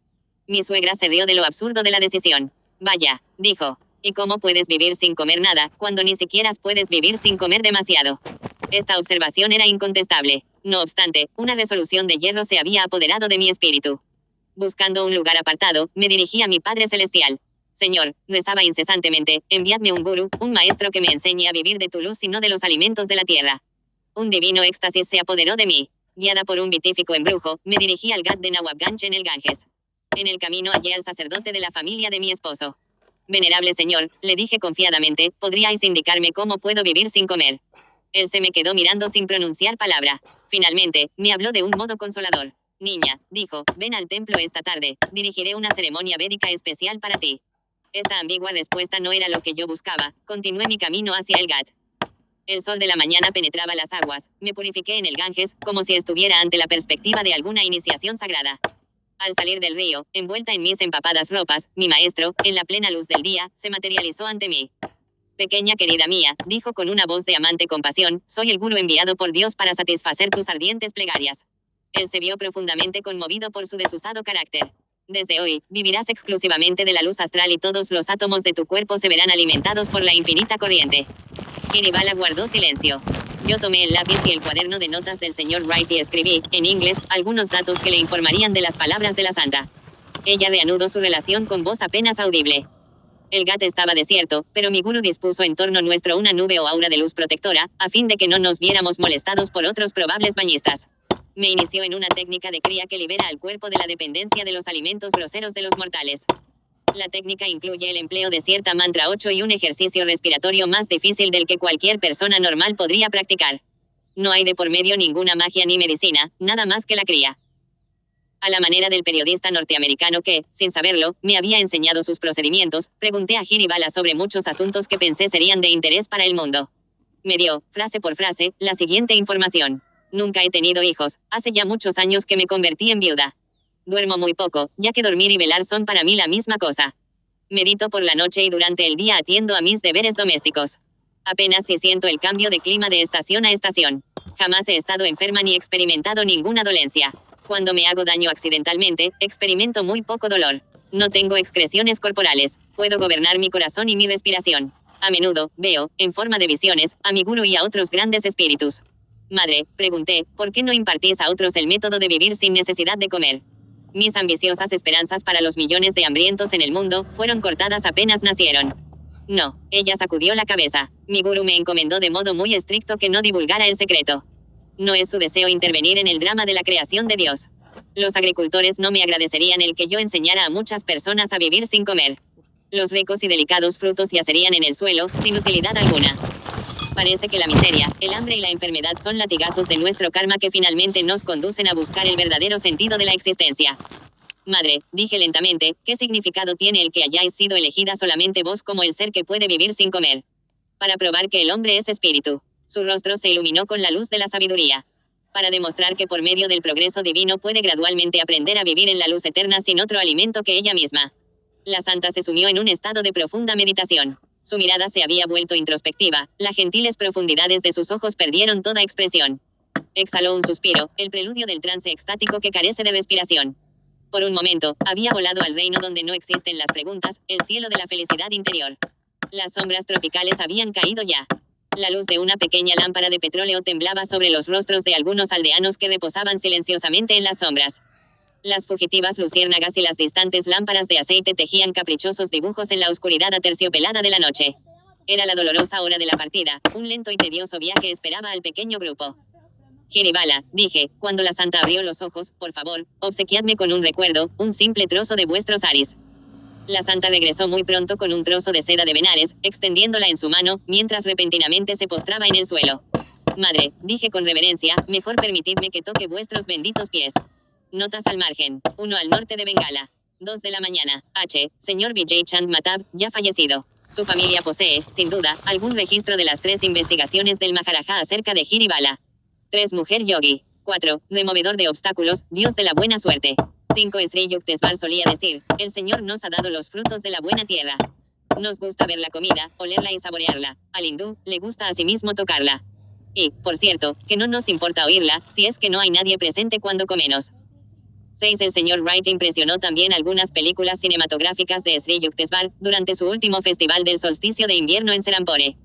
Mi suegra se rió de lo absurdo de la decisión. Vaya, dijo. ¿Y cómo puedes vivir sin comer nada, cuando ni siquiera puedes vivir sin comer demasiado? Esta observación era incontestable. No obstante, una resolución de hierro se había apoderado de mi espíritu. Buscando un lugar apartado, me dirigí a mi Padre Celestial. Señor, rezaba incesantemente, enviadme un gurú, un maestro que me enseñe a vivir de tu luz y no de los alimentos de la tierra. Un divino éxtasis se apoderó de mí. Guiada por un beatífico embrujo, me dirigí al Ghat de Nawabganj en el Ganges. En el camino hallé al sacerdote de la familia de mi esposo. Venerable señor, le dije confiadamente, ¿podríais indicarme cómo puedo vivir sin comer? Él se me quedó mirando sin pronunciar palabra. Finalmente, me habló de un modo consolador. Niña, dijo, ven al templo esta tarde, dirigiré una ceremonia védica especial para ti. Esta ambigua respuesta no era lo que yo buscaba, continué mi camino hacia el Ghat. El sol de la mañana penetraba las aguas, me purifiqué en el Ganges, como si estuviera ante la perspectiva de alguna iniciación sagrada. Al salir del río, envuelta en mis empapadas ropas, mi maestro, en la plena luz del día, se materializó ante mí. Pequeña querida mía, dijo con una voz de amante compasión, soy el gurú enviado por Dios para satisfacer tus ardientes plegarias. Él se vio profundamente conmovido por su desusado carácter. Desde hoy, vivirás exclusivamente de la luz astral y todos los átomos de tu cuerpo se verán alimentados por la infinita corriente. Kiribala guardó silencio. Yo tomé el lápiz y el cuaderno de notas del señor Wright y escribí, en inglés, algunos datos que le informarían de las palabras de la santa. Ella reanudó su relación con voz apenas audible. El GAT estaba desierto, pero mi gurú dispuso en torno nuestro una nube o aura de luz protectora, a fin de que no nos viéramos molestados por otros probables bañistas. Me inició en una técnica de cría que libera al cuerpo de la dependencia de los alimentos groseros de los mortales. La técnica incluye el empleo de cierta mantra 8 y un ejercicio respiratorio más difícil del que cualquier persona normal podría practicar. No hay de por medio ninguna magia ni medicina, nada más que la cría. A la manera del periodista norteamericano que, sin saberlo, me había enseñado sus procedimientos, pregunté a Kiribala sobre muchos asuntos que pensé serían de interés para el mundo. Me dio, frase por frase, la siguiente información. Nunca he tenido hijos, hace ya muchos años que me convertí en viuda. Duermo muy poco, ya que dormir y velar son para mí la misma cosa. Medito por la noche y durante el día atiendo a mis deberes domésticos. Apenas si siento el cambio de clima de estación a estación. Jamás he estado enferma ni experimentado ninguna dolencia. Cuando me hago daño accidentalmente, experimento muy poco dolor. No tengo excreciones corporales. Puedo gobernar mi corazón y mi respiración. A menudo, veo, en forma de visiones, a mi gurú y a otros grandes espíritus. Madre, pregunté, ¿por qué no impartís a otros el método de vivir sin necesidad de comer? Mis ambiciosas esperanzas para los millones de hambrientos en el mundo fueron cortadas apenas nacieron. No, ella sacudió la cabeza. Mi gurú me encomendó de modo muy estricto que no divulgara el secreto. No es su deseo intervenir en el drama de la creación de Dios. Los agricultores no me agradecerían el que yo enseñara a muchas personas a vivir sin comer. Los ricos y delicados frutos yacerían en el suelo, sin utilidad alguna. Parece que la miseria, el hambre y la enfermedad son latigazos de nuestro karma que finalmente nos conducen a buscar el verdadero sentido de la existencia. Madre, dije lentamente, ¿qué significado tiene el que hayáis sido elegida solamente vos como el ser que puede vivir sin comer? Para probar que el hombre es espíritu. Su rostro se iluminó con la luz de la sabiduría. Para demostrar que por medio del progreso divino puede gradualmente aprender a vivir en la luz eterna sin otro alimento que ella misma. La santa se sumió en un estado de profunda meditación. Su mirada se había vuelto introspectiva, las gentiles profundidades de sus ojos perdieron toda expresión. Exhaló un suspiro, el preludio del trance extático que carece de respiración. Por un momento, había volado al reino donde no existen las preguntas, el cielo de la felicidad interior. Las sombras tropicales habían caído ya. La luz de una pequeña lámpara de petróleo temblaba sobre los rostros de algunos aldeanos que reposaban silenciosamente en las sombras. Las fugitivas luciérnagas y las distantes lámparas de aceite tejían caprichosos dibujos en la oscuridad aterciopelada de la noche. Era la dolorosa hora de la partida, un lento y tedioso viaje esperaba al pequeño grupo. Kiribala, dije, cuando la santa abrió los ojos, por favor, obsequiadme con un recuerdo, un simple trozo de vuestros aris. La santa regresó muy pronto con un trozo de seda de Benares, extendiéndola en su mano, mientras repentinamente se postraba en el suelo. Madre, dije con reverencia, mejor permitidme que toque vuestros benditos pies. Notas al margen. 1 al norte de Bengala. 2 de la mañana. H. Señor Vijay Chand Matab, ya fallecido. Su familia posee, sin duda, algún registro de las 3 investigaciones del Maharaja acerca de Kiribala. 3. Mujer yogi. 4. Removedor de obstáculos, Dios de la buena suerte. 5. Sri Yuktesvar solía decir, el Señor nos ha dado los frutos de la buena tierra. Nos gusta ver la comida, olerla y saborearla. Al hindú, le gusta asimismo tocarla. Y, por cierto, que no nos importa oírla, si es que no hay nadie presente cuando comemos. 6. El señor Wright impresionó también algunas películas cinematográficas de Sri Yuktesvar, durante su último festival del solsticio de invierno en Serampore.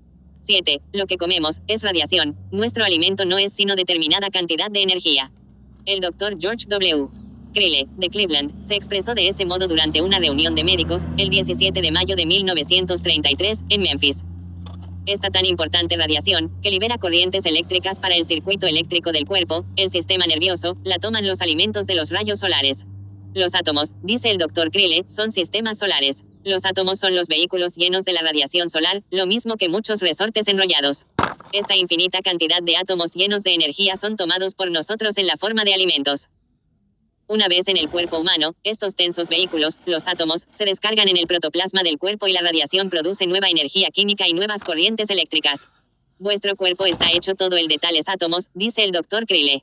7. Lo que comemos, es radiación, nuestro alimento no es sino determinada cantidad de energía. El doctor George W. Crille, de Cleveland, se expresó de ese modo durante una reunión de médicos, el 17 de mayo de 1933, en Memphis. Esta tan importante radiación, que libera corrientes eléctricas para el circuito eléctrico del cuerpo, el sistema nervioso, la toman los alimentos de los rayos solares. Los átomos, dice el Dr. Crille, son sistemas solares. Los átomos son los vehículos llenos de la radiación solar, lo mismo que muchos resortes enrollados. Esta infinita cantidad de átomos llenos de energía son tomados por nosotros en la forma de alimentos. Una vez en el cuerpo humano, estos tensos vehículos, los átomos, se descargan en el protoplasma del cuerpo y la radiación produce nueva energía química y nuevas corrientes eléctricas. Vuestro cuerpo está hecho todo el de tales átomos, dice el Dr. Crille.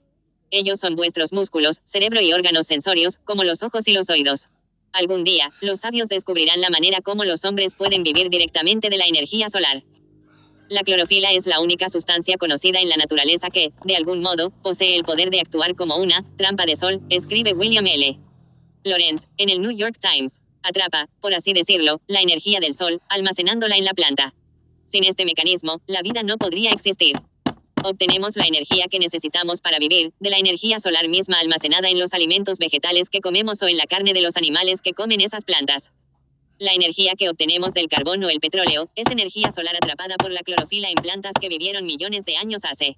Ellos son vuestros músculos, cerebro y órganos sensorios, como los ojos y los oídos. Algún día, los sabios descubrirán la manera como los hombres pueden vivir directamente de la energía solar. La clorofila es la única sustancia conocida en la naturaleza que, de algún modo, posee el poder de actuar como una trampa de sol, escribe William L. Lorenz, en el New York Times. Atrapa, por así decirlo, la energía del sol, almacenándola en la planta. Sin este mecanismo, la vida no podría existir. Obtenemos la energía que necesitamos para vivir, de la energía solar misma almacenada en los alimentos vegetales que comemos o en la carne de los animales que comen esas plantas. La energía que obtenemos del carbón o el petróleo, es energía solar atrapada por la clorofila en plantas que vivieron millones de años hace.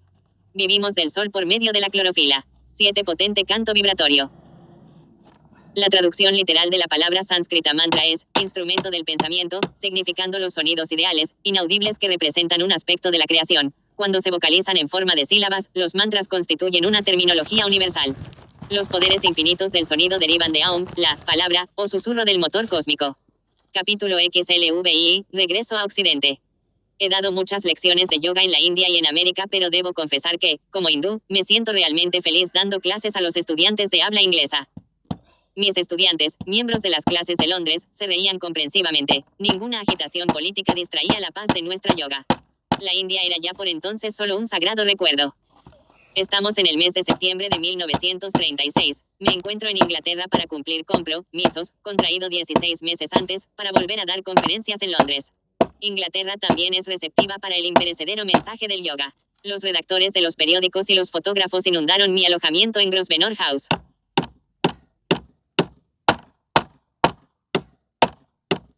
Vivimos del sol por medio de la clorofila. 7. Potente canto vibratorio. La traducción literal de la palabra sánscrita mantra es instrumento del pensamiento, significando los sonidos ideales, inaudibles que representan un aspecto de la creación. Cuando se vocalizan en forma de sílabas, los mantras constituyen una terminología universal. Los poderes infinitos del sonido derivan de Aum, la palabra, o susurro del motor cósmico. Capítulo XLVI, regreso a Occidente. He dado muchas lecciones de yoga en la India y en América, pero debo confesar que, como hindú, me siento realmente feliz dando clases a los estudiantes de habla inglesa. Mis estudiantes, miembros de las clases de Londres, se reían comprensivamente. Ninguna agitación política distraía la paz de nuestra yoga. La India era ya por entonces solo un sagrado recuerdo. Estamos en el mes de septiembre de 1936. Me encuentro en Inglaterra para cumplir compromisos, contraído 16 meses antes, para volver a dar conferencias en Londres. Inglaterra también es receptiva para el imperecedero mensaje del yoga. Los redactores de los periódicos y los fotógrafos inundaron mi alojamiento en Grosvenor House.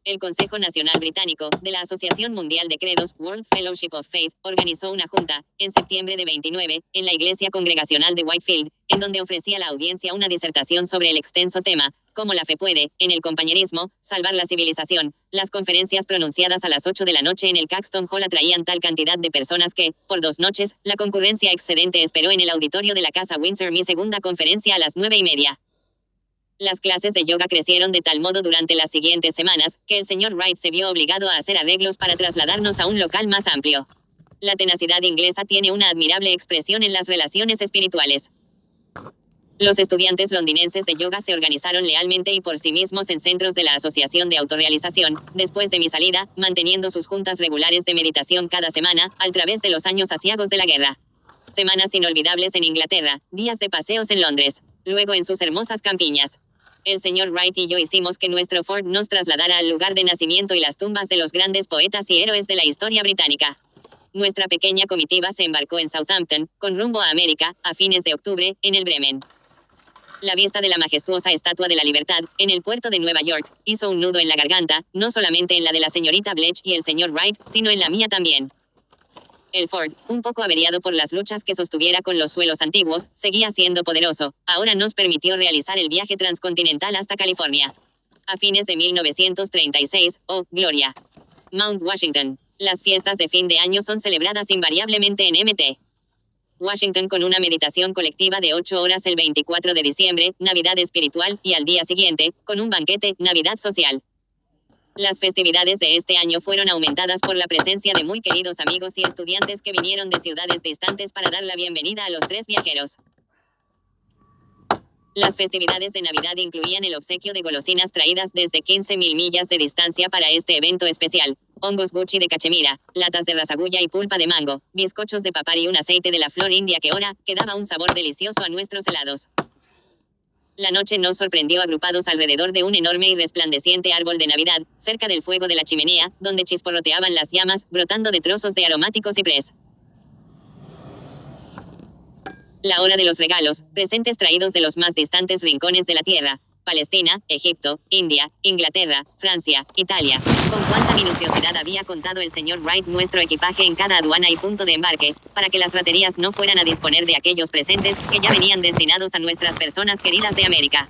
El Consejo Nacional Británico, de la Asociación Mundial de Credos, World Fellowship of Faith, organizó una junta, en septiembre de 29, en la Iglesia Congregacional de Whitefield, en donde ofrecía a la audiencia una disertación sobre el extenso tema, cómo la fe puede, en el compañerismo, salvar la civilización. Las conferencias pronunciadas a las 8 de la noche en el Caxton Hall atraían tal cantidad de personas que, por 2 noches, la concurrencia excedente esperó en el auditorio de la Casa Windsor mi segunda conferencia a las 9:30. Las clases de yoga crecieron de tal modo durante las siguientes semanas, que el señor Wright se vio obligado a hacer arreglos para trasladarnos a un local más amplio. La tenacidad inglesa tiene una admirable expresión en las relaciones espirituales. Los estudiantes londinenses de yoga se organizaron lealmente y por sí mismos en centros de la Asociación de Autorrealización, después de mi salida, manteniendo sus juntas regulares de meditación cada semana, al través de los años aciagos de la guerra. Semanas inolvidables en Inglaterra, días de paseos en Londres, luego en sus hermosas campiñas. El señor Wright y yo hicimos que nuestro Ford nos trasladara al lugar de nacimiento y las tumbas de los grandes poetas y héroes de la historia británica. Nuestra pequeña comitiva se embarcó en Southampton, con rumbo a América, a fines de octubre, en el Bremen. La vista de la majestuosa Estatua de la Libertad, en el puerto de Nueva York, hizo un nudo en la garganta, no solamente en la de la señorita Bletch y el señor Wright, sino en la mía también. El Ford, un poco averiado por las luchas que sostuviera con los suelos antiguos, seguía siendo poderoso. Ahora nos permitió realizar el viaje transcontinental hasta California. A fines de 1936, oh, gloria. Mount Washington. Las fiestas de fin de año son celebradas invariablemente en Mt. Washington con una meditación colectiva de 8 horas el 24 de diciembre, Navidad espiritual, y al día siguiente, con un banquete, Navidad social. Las festividades de este año fueron aumentadas por la presencia de muy queridos amigos y estudiantes que vinieron de ciudades distantes para dar la bienvenida a los 3 viajeros. Las festividades de Navidad incluían el obsequio de golosinas traídas desde 15.000 millas de distancia para este evento especial. Hongos Gucci de cachemira, latas de rasagulla y pulpa de mango, bizcochos de papar y un aceite de la flor india que daba un sabor delicioso a nuestros helados. La noche nos sorprendió agrupados alrededor de un enorme y resplandeciente árbol de Navidad, cerca del fuego de la chimenea, donde chisporroteaban las llamas, brotando de trozos de aromático ciprés. La hora de los regalos, presentes traídos de los más distantes rincones de la tierra. Palestina, Egipto, India, Inglaterra, Francia, Italia. Con cuánta minuciosidad había contado el señor Wright nuestro equipaje en cada aduana y punto de embarque, para que las raterías no fueran a disponer de aquellos presentes, que ya venían destinados a nuestras personas queridas de América.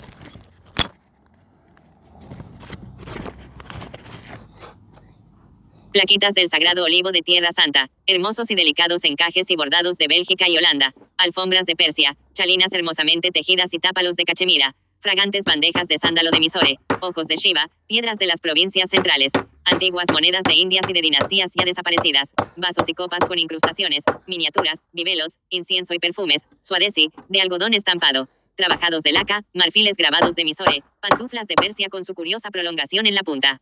Plaquitas del Sagrado Olivo de Tierra Santa, hermosos y delicados encajes y bordados de Bélgica y Holanda, alfombras de Persia, chalinas hermosamente tejidas y tápalos de cachemira, fragantes bandejas de sándalo de Mysore, ojos de Shiva, piedras de las provincias centrales, antiguas monedas de Indias y de dinastías ya desaparecidas, vasos y copas con incrustaciones, miniaturas, bibelots, incienso y perfumes, suadesi, de algodón estampado, trabajados de laca, marfiles grabados de Mysore, pantuflas de Persia con su curiosa prolongación en la punta.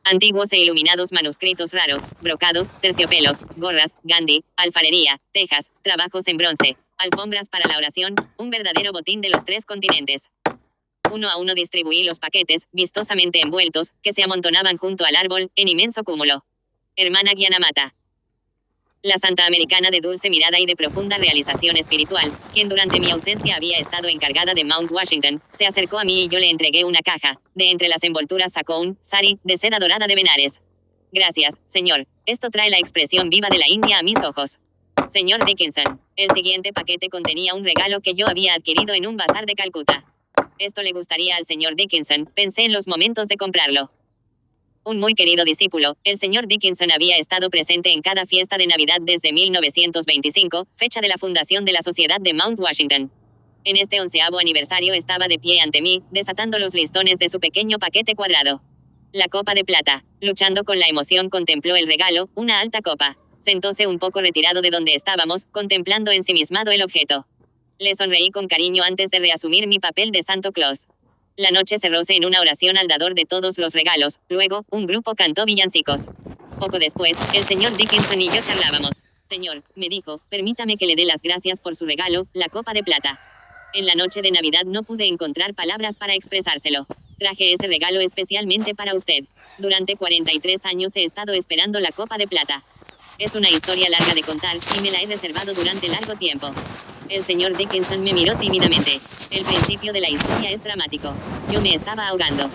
Antiguos e iluminados manuscritos raros, brocados, terciopelos, gorras, Gandhi, alfarería, tejas, trabajos en bronce, alfombras para la oración, un verdadero botín de los 3 continentes. Uno a uno distribuí los paquetes, vistosamente envueltos, que se amontonaban junto al árbol, en inmenso cúmulo. Hermana Gyanamata. La santa americana de dulce mirada y de profunda realización espiritual, quien durante mi ausencia había estado encargada de Mount Washington, se acercó a mí y yo le entregué una caja. De entre las envolturas sacó un sari de seda dorada de Benares. Gracias, señor. Esto trae la expresión viva de la India a mis ojos. Señor Dickinson, el siguiente paquete contenía un regalo que yo había adquirido en un bazar de Calcuta. Esto le gustaría al señor Dickinson, pensé en los momentos de comprarlo. Un muy querido discípulo, el señor Dickinson había estado presente en cada fiesta de Navidad desde 1925, fecha de la fundación de la Sociedad de Mount Washington. En este 11º aniversario estaba de pie ante mí, desatando los listones de su pequeño paquete cuadrado. La copa de plata. Luchando con la emoción contempló el regalo, una alta copa. Sentóse un poco retirado de donde estábamos, contemplando ensimismado el objeto. Le sonreí con cariño antes de reasumir mi papel de Santo Claus. La noche cerróse en una oración al dador de todos los regalos, luego, un grupo cantó villancicos. Poco después, el señor Dickinson y yo charlábamos. Señor, me dijo, permítame que le dé las gracias por su regalo, la copa de plata. En la noche de Navidad no pude encontrar palabras para expresárselo. Traje ese regalo especialmente para usted. Durante 43 años he estado esperando la copa de plata. Es una historia larga de contar, y me la he reservado durante largo tiempo. El señor Dickinson me miró tímidamente. El principio de la historia es dramático. Yo me estaba ahogando.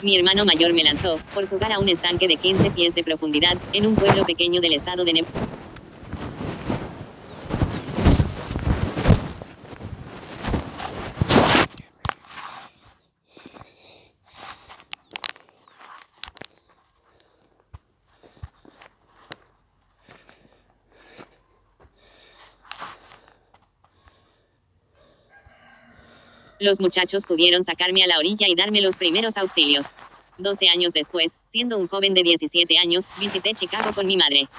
Mi hermano mayor me lanzó, por jugar a un estanque de 15 pies de profundidad, en un pueblo pequeño del estado de Nevada. Los muchachos pudieron sacarme a la orilla y darme los primeros auxilios. 12 años después, siendo un joven de 17 años, visité Chicago con mi madre.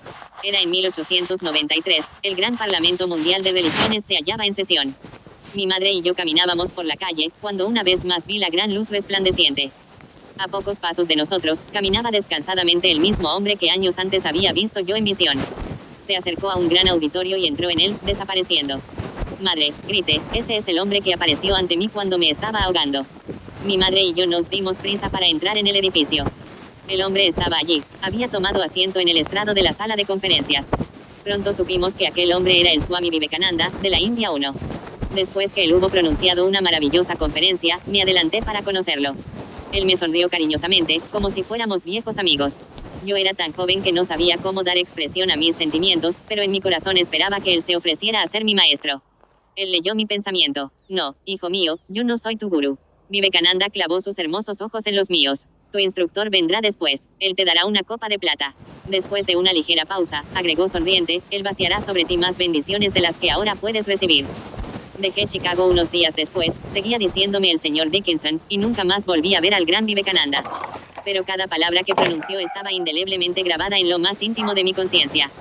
Era en 1893, el Gran Parlamento Mundial de Religiones se hallaba en sesión. Mi madre y yo caminábamos por la calle, cuando una vez más vi la gran luz resplandeciente. A pocos pasos de nosotros, caminaba descansadamente el mismo hombre que años antes había visto yo en visión. Se acercó a un gran auditorio y entró en él, desapareciendo. Madre, grité, ese es el hombre que apareció ante mí cuando me estaba ahogando. Mi madre y yo nos dimos prisa para entrar en el edificio. El hombre estaba allí, había tomado asiento en el estrado de la sala de conferencias. Pronto supimos que aquel hombre era el Swami Vivekananda, de la India 1. Después que él hubo pronunciado una maravillosa conferencia, me adelanté para conocerlo. Él me sonrió cariñosamente, como si fuéramos viejos amigos. Yo era tan joven que no sabía cómo dar expresión a mis sentimientos, pero en mi corazón esperaba que él se ofreciera a ser mi maestro. Él leyó mi pensamiento. No, hijo mío, yo no soy tu gurú. Vivekananda clavó sus hermosos ojos en los míos. Tu instructor vendrá después. Él te dará una copa de plata. Después de una ligera pausa, agregó sonriente, él vaciará sobre ti más bendiciones de las que ahora puedes recibir. Dejé Chicago unos días después, seguía diciéndome el señor Dickinson, y nunca más volví a ver al gran Vivekananda. Pero cada palabra que pronunció estaba indeleblemente grabada en lo más íntimo de mi conciencia.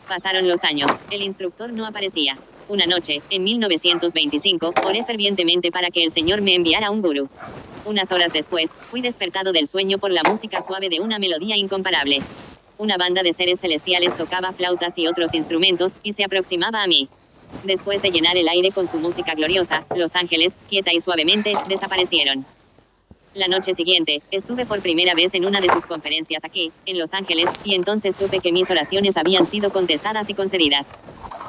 Pasaron los años, el instructor no aparecía. Una noche, en 1925, oré fervientemente para que el Señor me enviara un gurú. Unas horas después, fui despertado del sueño por la música suave de una melodía incomparable. Una banda de seres celestiales tocaba flautas y otros instrumentos, y se aproximaba a mí. Después de llenar el aire con su música gloriosa, los ángeles, quieta y suavemente, desaparecieron. La noche siguiente, estuve por primera vez en una de sus conferencias aquí, en Los Ángeles, y entonces supe que mis oraciones habían sido contestadas y concedidas.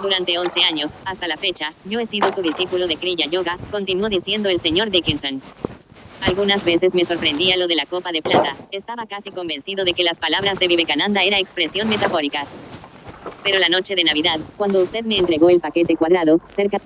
Durante 11 años, hasta la fecha, yo he sido su discípulo de Kriya Yoga, continuó diciendo el señor Dickinson. Algunas veces me sorprendía lo de la copa de plata, estaba casi convencido de que las palabras de Vivekananda era expresión metafórica. Pero la noche de Navidad, cuando usted me entregó el paquete cuadrado, cerca...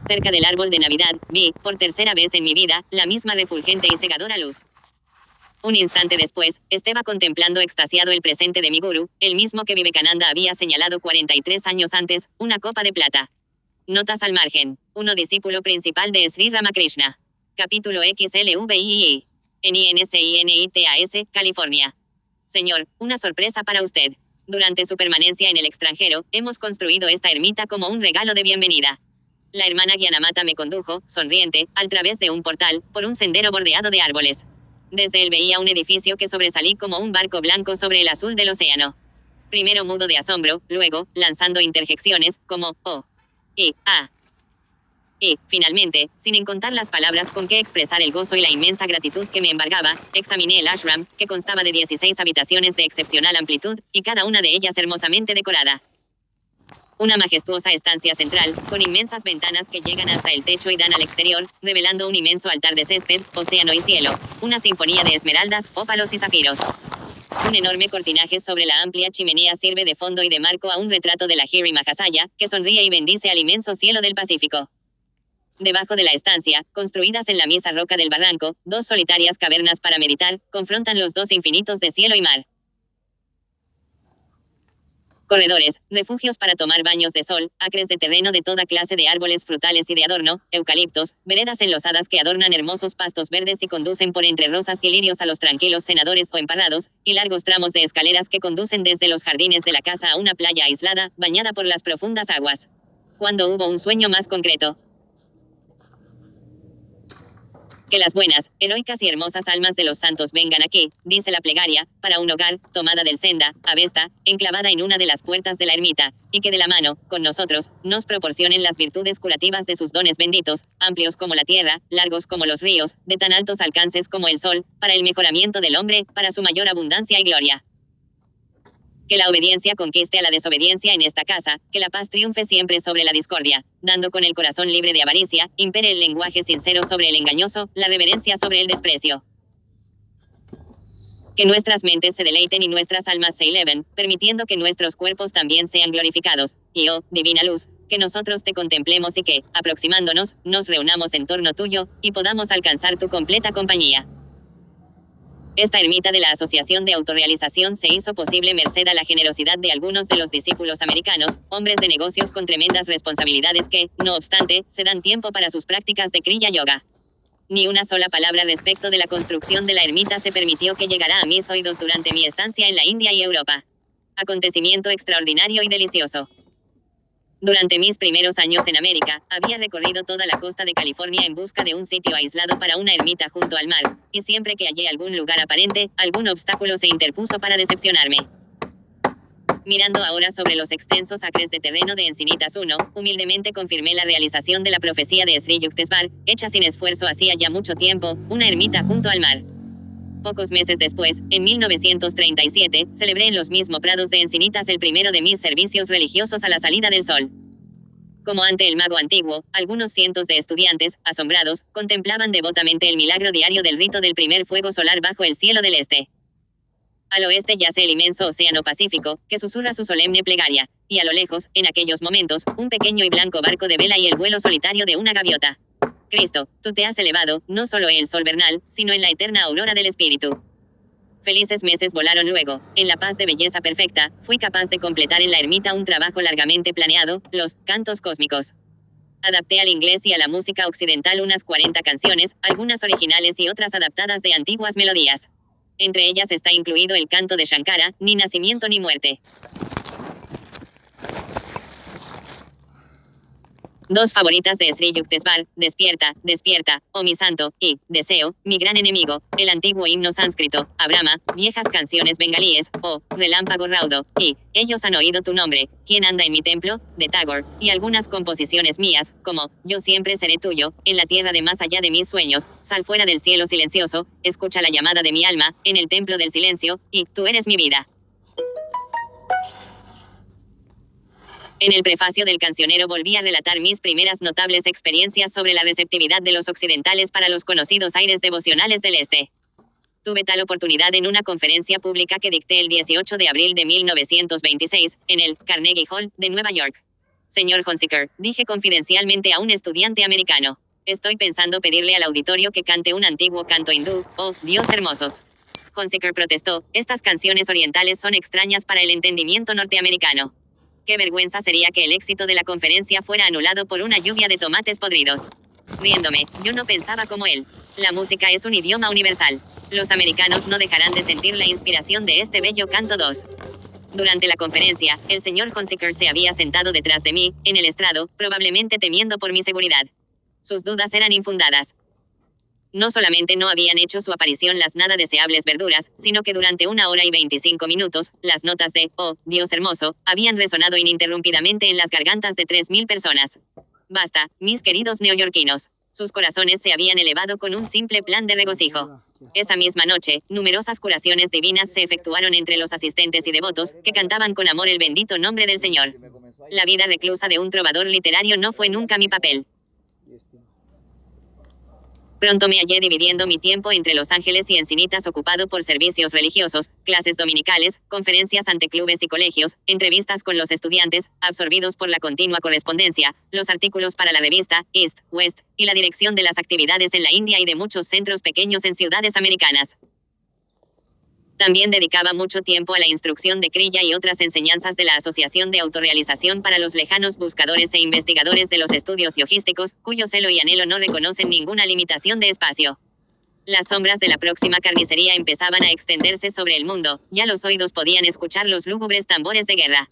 Cerca del árbol de Navidad, vi, por tercera vez en mi vida, la misma refulgente y cegadora luz. Un instante después, estaba contemplando extasiado el presente de mi gurú, el mismo que Vivekananda había señalado 43 años antes, una copa de plata. Notas al margen. Uno discípulo principal de Sri Ramakrishna. Capítulo XLVII. En INSINITAS, California. Señor, una sorpresa para usted. Durante su permanencia en el extranjero, hemos construido esta ermita como un regalo de bienvenida. La hermana Gyanamata me condujo, sonriente, al través de un portal, por un sendero bordeado de árboles. Desde él veía un edificio que sobresalí como un barco blanco sobre el azul del océano. Primero mudo de asombro, luego, lanzando interjecciones, como, oh, y, ah. Y, finalmente, sin encontrar las palabras con que expresar el gozo y la inmensa gratitud que me embargaba, examiné el ashram, que constaba de 16 habitaciones de excepcional amplitud, y cada una de ellas hermosamente decorada. Una majestuosa estancia central, con inmensas ventanas que llegan hasta el techo y dan al exterior, revelando un inmenso altar de césped, océano y cielo, una sinfonía de esmeraldas, ópalos y zafiros. Un enorme cortinaje sobre la amplia chimenea sirve de fondo y de marco a un retrato de la Hiri Mahasaya, que sonríe y bendice al inmenso cielo del Pacífico. Debajo de la estancia, construidas en la misma roca del barranco, dos solitarias cavernas para meditar, confrontan los dos infinitos de cielo y mar. Corredores, refugios para tomar baños de sol, acres de terreno de toda clase de árboles frutales y de adorno, eucaliptos, veredas enlosadas que adornan hermosos pastos verdes y conducen por entre rosas y lirios a los tranquilos senadores o emparrados, y largos tramos de escaleras que conducen desde los jardines de la casa a una playa aislada, bañada por las profundas aguas. ¿Cuándo hubo un sueño más concreto? Que las buenas, heroicas y hermosas almas de los santos vengan aquí, dice la plegaria, para un hogar, tomada del senda, avesta, enclavada en una de las puertas de la ermita, y que de la mano, con nosotros, nos proporcionen las virtudes curativas de sus dones benditos, amplios como la tierra, largos como los ríos, de tan altos alcances como el sol, para el mejoramiento del hombre, para su mayor abundancia y gloria. Que la obediencia conquiste a la desobediencia en esta casa, que la paz triunfe siempre sobre la discordia, dando con el corazón libre de avaricia, impere el lenguaje sincero sobre el engañoso, la reverencia sobre el desprecio. Que nuestras mentes se deleiten y nuestras almas se eleven, permitiendo que nuestros cuerpos también sean glorificados, y oh, divina luz, que nosotros te contemplemos y que, aproximándonos, nos reunamos en torno tuyo, y podamos alcanzar tu completa compañía. Esta ermita de la Asociación de Autorrealización se hizo posible merced a la generosidad de algunos de los discípulos americanos, hombres de negocios con tremendas responsabilidades que, no obstante, se dan tiempo para sus prácticas de Kriya Yoga. Ni una sola palabra respecto de la construcción de la ermita se permitió que llegara a mis oídos durante mi estancia en la India y Europa. Acontecimiento extraordinario y delicioso. Durante mis primeros años en América, había recorrido toda la costa de California en busca de un sitio aislado para una ermita junto al mar, y siempre que hallé algún lugar aparente, algún obstáculo se interpuso para decepcionarme. Mirando ahora sobre los extensos acres de terreno de Encinitas I, humildemente confirmé la realización de la profecía de Sri Yukteswar, hecha sin esfuerzo hacía ya mucho tiempo, una ermita junto al mar. Pocos meses después, en 1937, celebré en los mismos prados de Encinitas el primero de mis servicios religiosos a la salida del sol. Como ante el mago antiguo, algunos cientos de estudiantes, asombrados, contemplaban devotamente el milagro diario del rito del primer fuego solar bajo el cielo del este. Al oeste yace el inmenso océano Pacífico, que susurra su solemne plegaria, y a lo lejos, en aquellos momentos, un pequeño y blanco barco de vela y el vuelo solitario de una gaviota. Cristo, tú te has elevado, no solo en el sol vernal, sino en la eterna aurora del espíritu. Felices meses volaron luego, en la paz de belleza perfecta, fui capaz de completar en la ermita un trabajo largamente planeado, los cantos cósmicos. Adapté al inglés y a la música occidental unas 40 canciones, algunas originales y otras adaptadas de antiguas melodías. Entre ellas está incluido el canto de Shankara, Ni nacimiento ni muerte. Dos favoritas de Sri Yukteswar, Despierta, despierta, oh mi santo, y Deseo, mi gran enemigo, el antiguo himno sánscrito, Abrama, viejas canciones bengalíes, oh, Relámpago raudo, y Ellos han oído tu nombre, ¿quién anda en mi templo?, de Tagore, y algunas composiciones mías, como Yo siempre seré tuyo, en la tierra de más allá de mis sueños, sal fuera del cielo silencioso, escucha la llamada de mi alma, en el templo del silencio, y Tú eres mi vida. En el prefacio del cancionero volví a relatar mis primeras notables experiencias sobre la receptividad de los occidentales para los conocidos aires devocionales del este. Tuve tal oportunidad en una conferencia pública que dicté el 18 de abril de 1926, en el Carnegie Hall, de Nueva York. Señor Hunziker, dije confidencialmente a un estudiante americano. Estoy pensando pedirle al auditorio que cante un antiguo canto hindú, oh, Dios hermosos. Hunziker protestó, estas canciones orientales son extrañas para el entendimiento norteamericano. Qué vergüenza sería que el éxito de la conferencia fuera anulado por una lluvia de tomates podridos. Riéndome, yo no pensaba como él. La música es un idioma universal. Los americanos no dejarán de sentir la inspiración de este bello canto 2. Durante la conferencia, el señor Hunziker se había sentado detrás de mí, en el estrado, probablemente temiendo por mi seguridad. Sus dudas eran infundadas. No solamente no habían hecho su aparición las nada deseables verduras, sino que durante 1 hora y 25 minutos, las notas de "Oh, Dios hermoso", habían resonado ininterrumpidamente en las gargantas de 3.000 personas. Basta, mis queridos neoyorquinos. Sus corazones se habían elevado con un simple plan de regocijo. Esa misma noche, numerosas curaciones divinas se efectuaron entre los asistentes y devotos, que cantaban con amor el bendito nombre del Señor. La vida reclusa de un trovador literario no fue nunca mi papel. Pronto me hallé dividiendo mi tiempo entre Los Ángeles y Encinitas, ocupado por servicios religiosos, clases dominicales, conferencias ante clubes y colegios, entrevistas con los estudiantes, absorbidos por la continua correspondencia, los artículos para la revista East, West, y la dirección de las actividades en la India y de muchos centros pequeños en ciudades americanas. También dedicaba mucho tiempo a la instrucción de Kriya y otras enseñanzas de la Asociación de Autorrealización para los lejanos buscadores e investigadores de los estudios yogísticos, cuyo celo y anhelo no reconocen ninguna limitación de espacio. Las sombras de la próxima carnicería empezaban a extenderse sobre el mundo, ya los oídos podían escuchar los lúgubres tambores de guerra.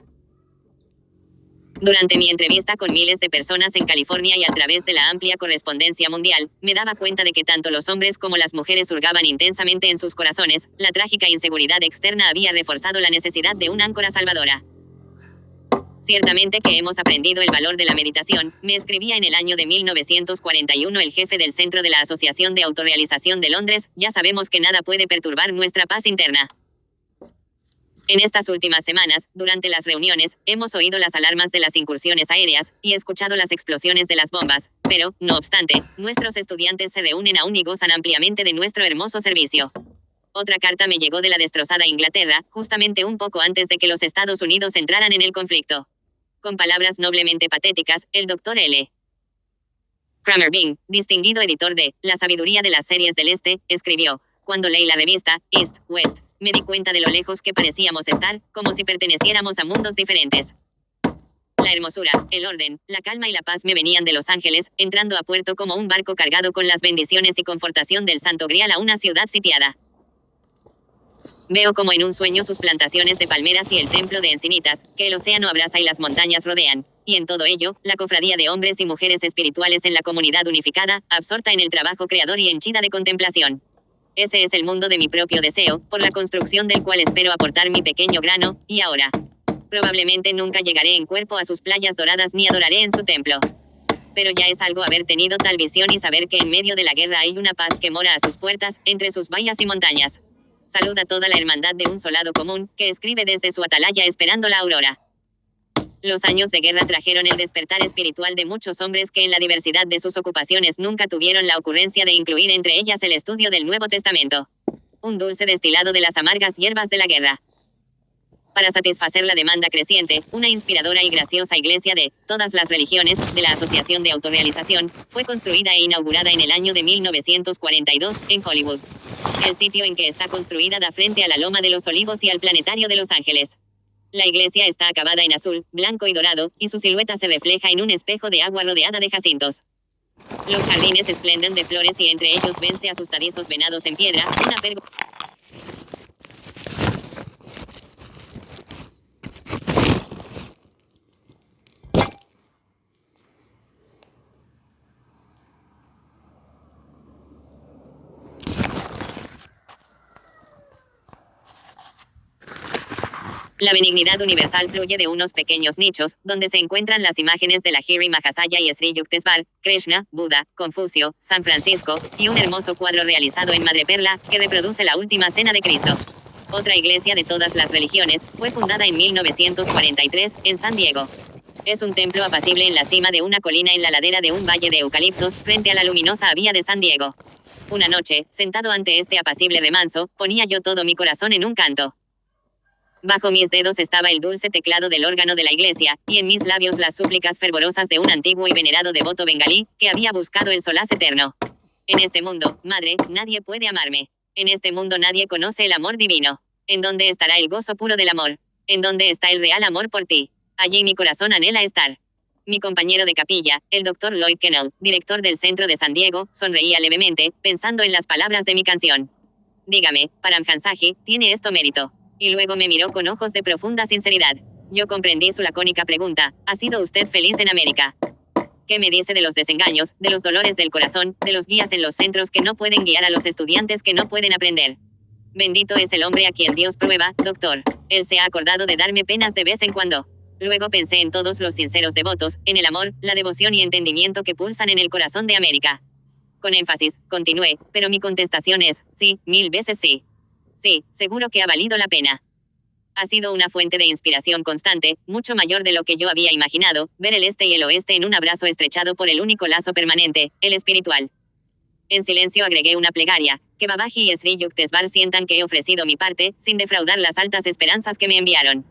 Durante mi entrevista con miles de personas en California y a través de la amplia correspondencia mundial, me daba cuenta de que tanto los hombres como las mujeres hurgaban intensamente en sus corazones. La trágica inseguridad externa había reforzado la necesidad de una áncora salvadora. Ciertamente que hemos aprendido el valor de la meditación, me escribía en el año de 1941 el jefe del centro de la Asociación de Autorrealización de Londres. Ya sabemos que nada puede perturbar nuestra paz interna. En estas últimas semanas, durante las reuniones, hemos oído las alarmas de las incursiones aéreas, y escuchado las explosiones de las bombas, pero, no obstante, nuestros estudiantes se reúnen aún y gozan ampliamente de nuestro hermoso servicio. Otra carta me llegó de la destrozada Inglaterra, justamente un poco antes de que los Estados Unidos entraran en el conflicto. Con palabras noblemente patéticas, el Dr. L. Kramer Bing, distinguido editor de La sabiduría de las series del Este, escribió: cuando leí la revista East, West, me di cuenta de lo lejos que parecíamos estar, como si perteneciéramos a mundos diferentes. La hermosura, el orden, la calma y la paz me venían de Los Ángeles, entrando a puerto como un barco cargado con las bendiciones y confortación del Santo Grial a una ciudad sitiada. Veo como en un sueño sus plantaciones de palmeras y el templo de encinitas, que el océano abraza y las montañas rodean, y en todo ello, la cofradía de hombres y mujeres espirituales en la comunidad unificada, absorta en el trabajo creador y henchida de contemplación. Ese es el mundo de mi propio deseo, por la construcción del cual espero aportar mi pequeño grano, y ahora. Probablemente nunca llegaré en cuerpo a sus playas doradas ni adoraré en su templo. Pero ya es algo haber tenido tal visión y saber que en medio de la guerra hay una paz que mora a sus puertas, entre sus vallas y montañas. Saluda toda la hermandad de un solado común, que escribe desde su atalaya esperando la aurora. Los años de guerra trajeron el despertar espiritual de muchos hombres que en la diversidad de sus ocupaciones nunca tuvieron la ocurrencia de incluir entre ellas el estudio del Nuevo Testamento. Un dulce destilado de las amargas hierbas de la guerra. Para satisfacer la demanda creciente, una inspiradora y graciosa iglesia de todas las religiones, de la Asociación de Autorrealización, fue construida e inaugurada en el año de 1942, en Hollywood. El sitio en que está construida da frente a la Loma de los Olivos y al Planetario de Los Ángeles. La iglesia está acabada en azul, blanco y dorado, y su silueta se refleja en un espejo de agua rodeada de jacintos. Los jardines esplenden de flores y entre ellos vense asustadizos venados en piedra, una pérgola. La benignidad universal fluye de unos pequeños nichos, donde se encuentran las imágenes de la Lahiri Mahasaya y Sri Yuktesvar, Krishna, Buda, Confucio, San Francisco, y un hermoso cuadro realizado en madreperla, que reproduce la última cena de Cristo. Otra iglesia de todas las religiones, fue fundada en 1943, en San Diego. Es un templo apacible en la cima de una colina en la ladera de un valle de eucaliptos, frente a la luminosa bahía de San Diego. Una noche, sentado ante este apacible remanso, ponía yo todo mi corazón en un canto. Bajo mis dedos estaba el dulce teclado del órgano de la iglesia, y en mis labios las súplicas fervorosas de un antiguo y venerado devoto bengalí, que había buscado el solaz eterno. En este mundo, madre, nadie puede amarme. En este mundo nadie conoce el amor divino. ¿En dónde estará el gozo puro del amor? ¿En dónde está el real amor por ti? Allí mi corazón anhela estar. Mi compañero de capilla, el Dr. Lloyd Kennel, director del centro de San Diego, sonreía levemente, pensando en las palabras de mi canción. Dígame, Paramhansaji, ¿tiene esto mérito? Y luego me miró con ojos de profunda sinceridad. Yo comprendí su lacónica pregunta: ¿ha sido usted feliz en América? ¿Qué me dice de los desengaños, de los dolores del corazón, de los guías en los centros que no pueden guiar a los estudiantes que no pueden aprender? Bendito es el hombre a quien Dios prueba, doctor. Él se ha acordado de darme penas de vez en cuando. Luego pensé en todos los sinceros devotos, en el amor, la devoción y entendimiento que pulsan en el corazón de América. Con énfasis, continué, pero mi contestación es, sí, 1000 veces sí. Sí, seguro que ha valido la pena. Ha sido una fuente de inspiración constante, mucho mayor de lo que yo había imaginado, ver el este y el oeste en un abrazo estrechado por el único lazo permanente, el espiritual. En silencio agregué una plegaria: que Babaji y Sri Yuktesvar sientan que he ofrecido mi parte, sin defraudar las altas esperanzas que me enviaron.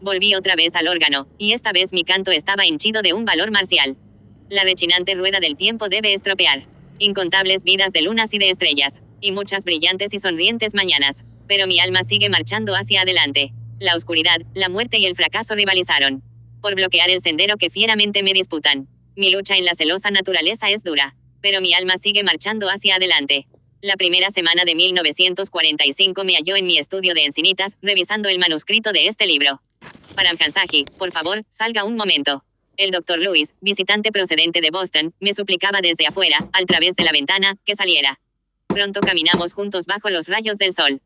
Volví otra vez al órgano, y esta vez mi canto estaba henchido de un valor marcial. La rechinante rueda del tiempo debe estropear incontables vidas de lunas y de estrellas, y muchas brillantes y sonrientes mañanas. Pero mi alma sigue marchando hacia adelante. La oscuridad, la muerte y el fracaso rivalizaron por bloquear el sendero que fieramente me disputan. Mi lucha en la celosa naturaleza es dura, pero mi alma sigue marchando hacia adelante. La primera semana de 1945 me halló en mi estudio de Encinitas, revisando el manuscrito de este libro. Paramhansaji, por favor, salga un momento. El Dr. Lewis, visitante procedente de Boston, me suplicaba desde afuera, al través de la ventana, que saliera. Pronto caminamos juntos bajo los rayos del sol.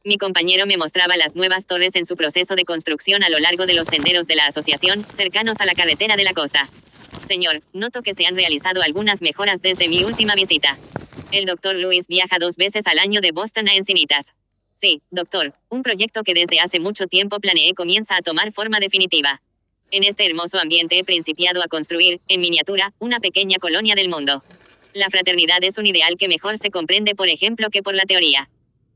Mi compañero me mostraba las nuevas torres en su proceso de construcción a lo largo de los senderos de la asociación, cercanos a la carretera de la costa. Señor, noto que se han realizado algunas mejoras desde mi última visita. El Dr. Lewis viaja 2 veces al año de Boston a Encinitas. Sí, doctor, un proyecto que desde hace mucho tiempo planeé comienza a tomar forma definitiva. En este hermoso ambiente he principiado a construir, en miniatura, una pequeña colonia del mundo. La fraternidad es un ideal que mejor se comprende por ejemplo que por la teoría.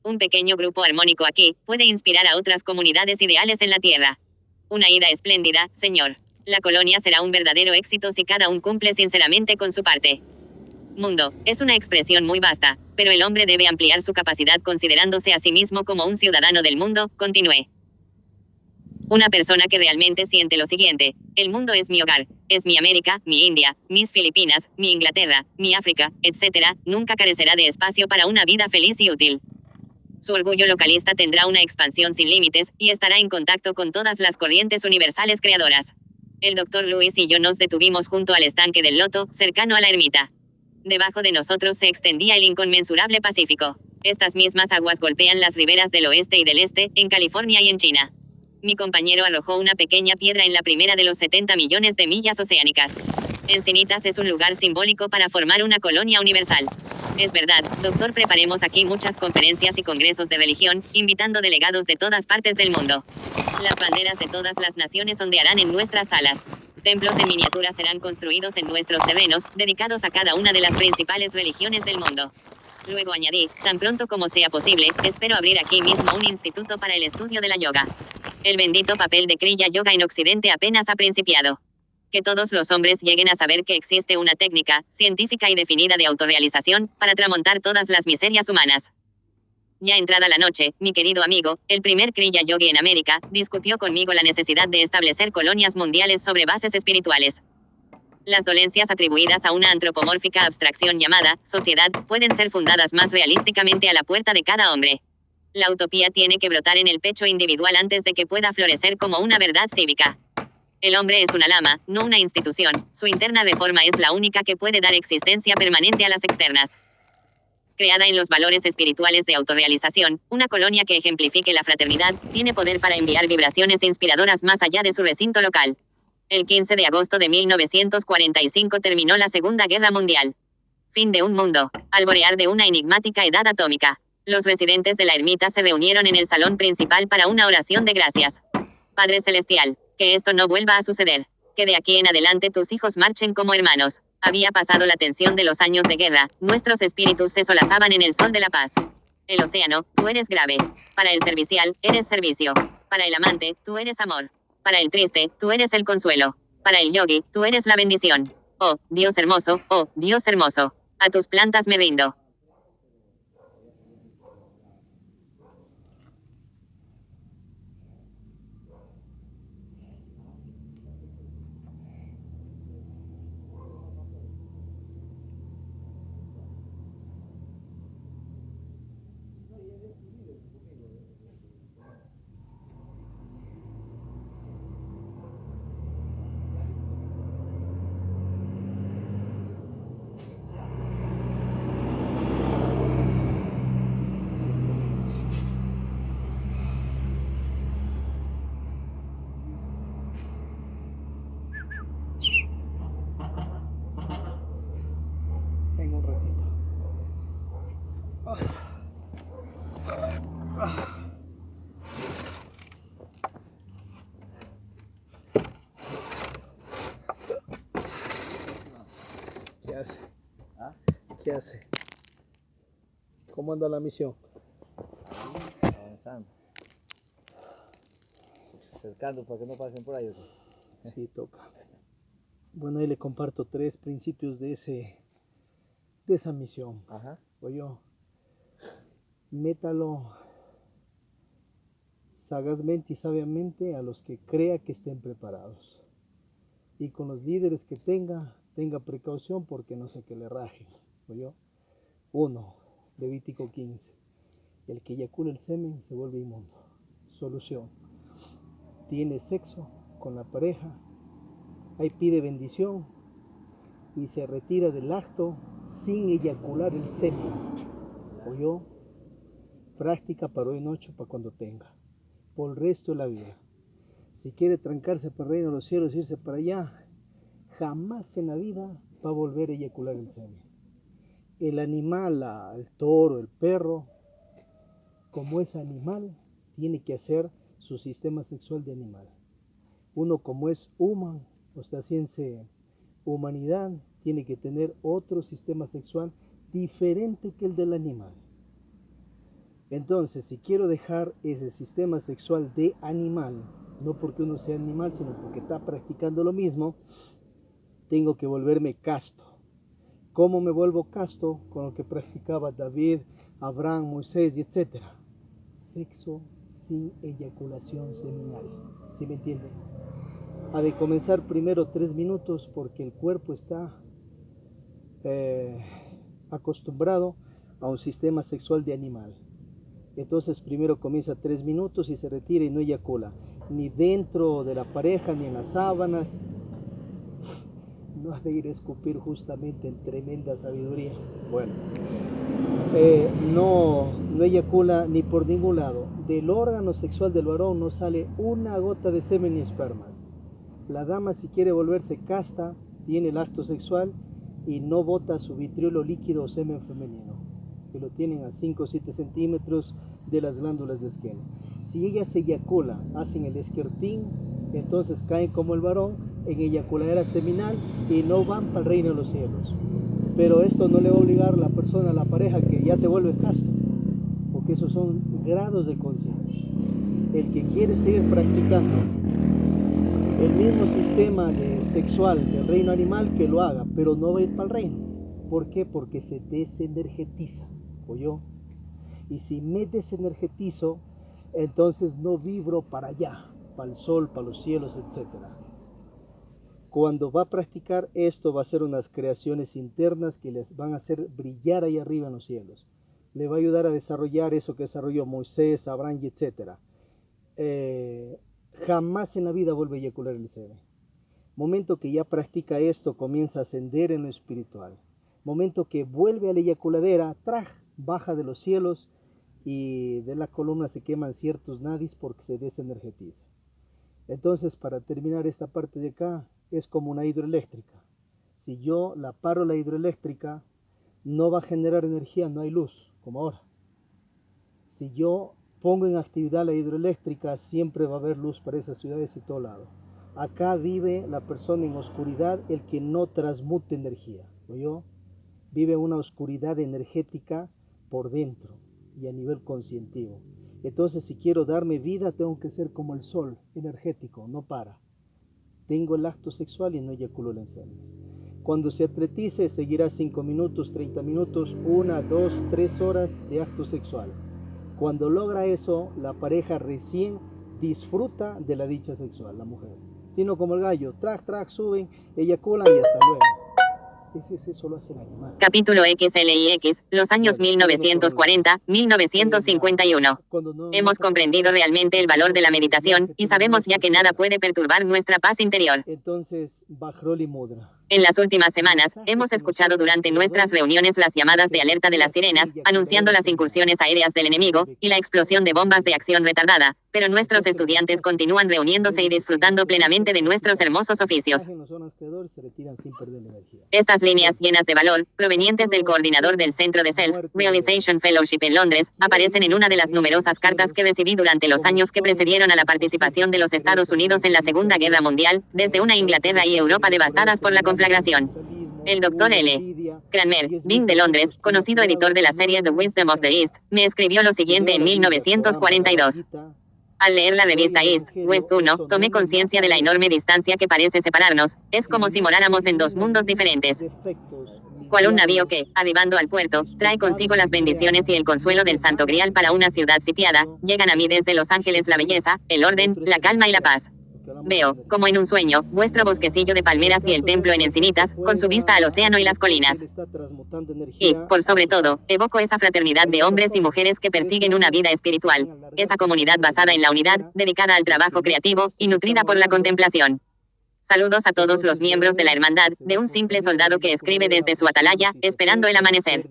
Un pequeño grupo armónico aquí puede inspirar a otras comunidades ideales en la Tierra. Una ida espléndida, señor. La colonia será un verdadero éxito si cada uno cumple sinceramente con su parte. Mundo, es una expresión muy vasta, pero el hombre debe ampliar su capacidad considerándose a sí mismo como un ciudadano del mundo, continué. Una persona que realmente siente lo siguiente: el mundo es mi hogar, es mi América, mi India, mis Filipinas, mi Inglaterra, mi África, etc., nunca carecerá de espacio para una vida feliz y útil. Su orgullo localista tendrá una expansión sin límites, y estará en contacto con todas las corrientes universales creadoras. El Dr. Lewis y yo nos detuvimos junto al estanque del Loto, cercano a la ermita. Debajo de nosotros se extendía el inconmensurable Pacífico. Estas mismas aguas golpean las riberas del oeste y del este, en California y en China. Mi compañero arrojó una pequeña piedra en la primera de los 70 millones de millas oceánicas. Encinitas es un lugar simbólico para formar una colonia universal. Es verdad, doctor, preparemos aquí muchas conferencias y congresos de religión, invitando delegados de todas partes del mundo. Las banderas de todas las naciones ondearán en nuestras salas. Templos en miniatura serán construidos en nuestros terrenos, dedicados a cada una de las principales religiones del mundo. Luego añadí: tan pronto como sea posible, espero abrir aquí mismo un instituto para el estudio de la yoga. El bendito papel de Kriya Yoga en Occidente apenas ha principiado. Que todos los hombres lleguen a saber que existe una técnica, científica y definida de autorrealización, para tramontar todas las miserias humanas. Ya entrada la noche, mi querido amigo, el primer Kriya Yogi en América, discutió conmigo la necesidad de establecer colonias mundiales sobre bases espirituales. Las dolencias atribuidas a una antropomórfica abstracción llamada sociedad pueden ser fundadas más realísticamente a la puerta de cada hombre. La utopía tiene que brotar en el pecho individual antes de que pueda florecer como una verdad cívica. El hombre es una lama, no una institución. Su interna reforma es la única que puede dar existencia permanente a las externas. Creada en los valores espirituales de autorrealización, una colonia que ejemplifique la fraternidad, tiene poder para enviar vibraciones inspiradoras más allá de su recinto local. El 15 de agosto de 1945 terminó la Segunda Guerra Mundial. Fin de un mundo. Alborear de una enigmática edad atómica. Los residentes de la ermita se reunieron en el salón principal para una oración de gracias. Padre Celestial, que esto no vuelva a suceder. Que de aquí en adelante tus hijos marchen como hermanos. Había pasado la tensión de los años de guerra, nuestros espíritus se solazaban en el sol de la paz. El océano, tú eres grave. Para el servicial, eres servicio. Para el amante, tú eres amor. Para el triste, tú eres el consuelo. Para el yogi, tú eres la bendición. Oh, Dios hermoso, oh, Dios hermoso. A tus plantas me rindo. Venga un ratito. ¿Qué hace? ¿Ah? ¿Qué hace? ¿Cómo anda la misión? Avanzando. Cercando para que no pasen por ahí. ¿O qué? Sí, toca. Bueno, ahí le comparto 3 principios de esa misión. Ajá. Oye, métalo sagazmente y sabiamente a los que crea que estén preparados. Y con los líderes que tenga precaución porque no sé que le rajen. Oye, 1, Levítico 15. El que eyacula el semen se vuelve inmundo. Solución: tiene sexo con la pareja, ahí pide bendición y se retira del acto sin eyacular el semen. ¿Oyó? Práctica para hoy noche, para cuando tenga, por el resto de la vida. Si quiere trancarse para el reino de los cielos, irse para allá, jamás en la vida va a volver a eyacular el semen. El animal, el toro, el perro, como es animal, tiene que hacer su sistema sexual de animal. Uno, como es humano, o sea, ciencia, humanidad, tiene que tener otro sistema sexual diferente que el del animal. Entonces, si quiero dejar ese sistema sexual de animal, no porque uno sea animal, sino porque está practicando lo mismo, tengo que volverme casto. ¿Cómo me vuelvo casto? Con lo que practicaba David, Abraham, Moisés, etc. Sexo sin eyaculación seminal. ¿Sí me entienden? Ha de comenzar primero 3 minutos porque el cuerpo está acostumbrado a un sistema sexual de animal. Entonces primero comienza 3 minutos y se retira y no eyacula, ni dentro de la pareja, ni en las sábanas. No ha de ir a escupir justamente en tremenda sabiduría. Bueno, no eyacula ni por ningún lado. Del órgano sexual del varón no sale una gota de semen ni espermas. La dama, si quiere volverse casta, tiene el acto sexual y no bota su vitriolo líquido o semen femenino, que lo tienen a 5 o 7 centímetros de las glándulas de esquena. Si ella se eyacula, hacen el esquertín, entonces caen como el varón en eyaculadera seminal y no van para el reino de los cielos. Pero esto no le va a obligar a la persona, a la pareja, que ya te vuelve casto, porque esos son grados de conciencia. El que quiere seguir practicando el mismo sistema sexual del reino animal, que lo haga, pero no va a ir para el reino. ¿Por qué? Porque se desenergetiza, ¿oyó? Y si me desenergetizo, entonces no vibro para allá, para el sol, para los cielos, etc. Cuando va a practicar esto, va a hacer unas creaciones internas que les van a hacer brillar ahí arriba en los cielos. Le va a ayudar a desarrollar eso que desarrolló Moisés, Abraham, etc. Jamás en la vida vuelve a eyacular el semen. Momento que ya practica esto, comienza a ascender en lo espiritual. Momento que vuelve a la eyaculadera, baja de los cielos y de la columna se queman ciertos nadis porque se desenergetiza. Entonces, para terminar esta parte de acá, es como una hidroeléctrica. Si yo la paro la hidroeléctrica, no va a generar energía, no hay luz, como ahora. Si yo pongo en actividad la hidroeléctrica, siempre va a haber luz para esas ciudades y todo lado. Acá vive la persona en oscuridad, el que no transmute energía, ¿oyó? Vive una oscuridad energética por dentro y a nivel conscientivo. Entonces, si quiero darme vida, tengo que ser como el sol, energético, no para. Tengo el acto sexual y no eyaculo las semen. Cuando se atletice, seguirá 5 minutos, 30 minutos, 1, 2, 3 horas de acto sexual. Cuando logra eso, la pareja recién disfruta de la dicha sexual, la mujer. Sino como el gallo, track, suben, eyaculan y hasta luego. Eso lo hace el animal. Capítulo XLIX, los años 1940-1951. Hemos comprendido realmente el valor de la meditación y sabemos ya que nada puede perturbar nuestra paz interior. Entonces, Bajroli Mudra. En las últimas semanas, hemos escuchado durante nuestras reuniones las llamadas de alerta de las sirenas, anunciando las incursiones aéreas del enemigo y la explosión de bombas de acción retardada, pero nuestros estudiantes continúan reuniéndose y disfrutando plenamente de nuestros hermosos oficios. Estas líneas llenas de valor, provenientes del coordinador del Centro de Self-Realization Fellowship en Londres, aparecen en una de las numerosas cartas que recibí durante los años que precedieron a la participación de los Estados Unidos en la Segunda Guerra Mundial, desde una Inglaterra y Europa devastadas por la conflagración. El Dr. L. Cranmer, Dean de Londres, conocido editor de la serie The Wisdom of the East, me escribió lo siguiente en 1942. Al leer la revista East, West 1, tomé conciencia de la enorme distancia que parece separarnos. Es como si moráramos en dos mundos diferentes. Cual un navío que, arribando al puerto, trae consigo las bendiciones y el consuelo del Santo Grial para una ciudad sitiada, llegan a mí desde Los Ángeles la belleza, el orden, la calma y la paz. Veo, como en un sueño, vuestro bosquecillo de palmeras y el templo en Encinitas, con su vista al océano y las colinas. Y, por sobre todo, evoco esa fraternidad de hombres y mujeres que persiguen una vida espiritual, esa comunidad basada en la unidad, dedicada al trabajo creativo, y nutrida por la contemplación. Saludos a todos los miembros de la hermandad, de un simple soldado que escribe desde su atalaya, esperando el amanecer.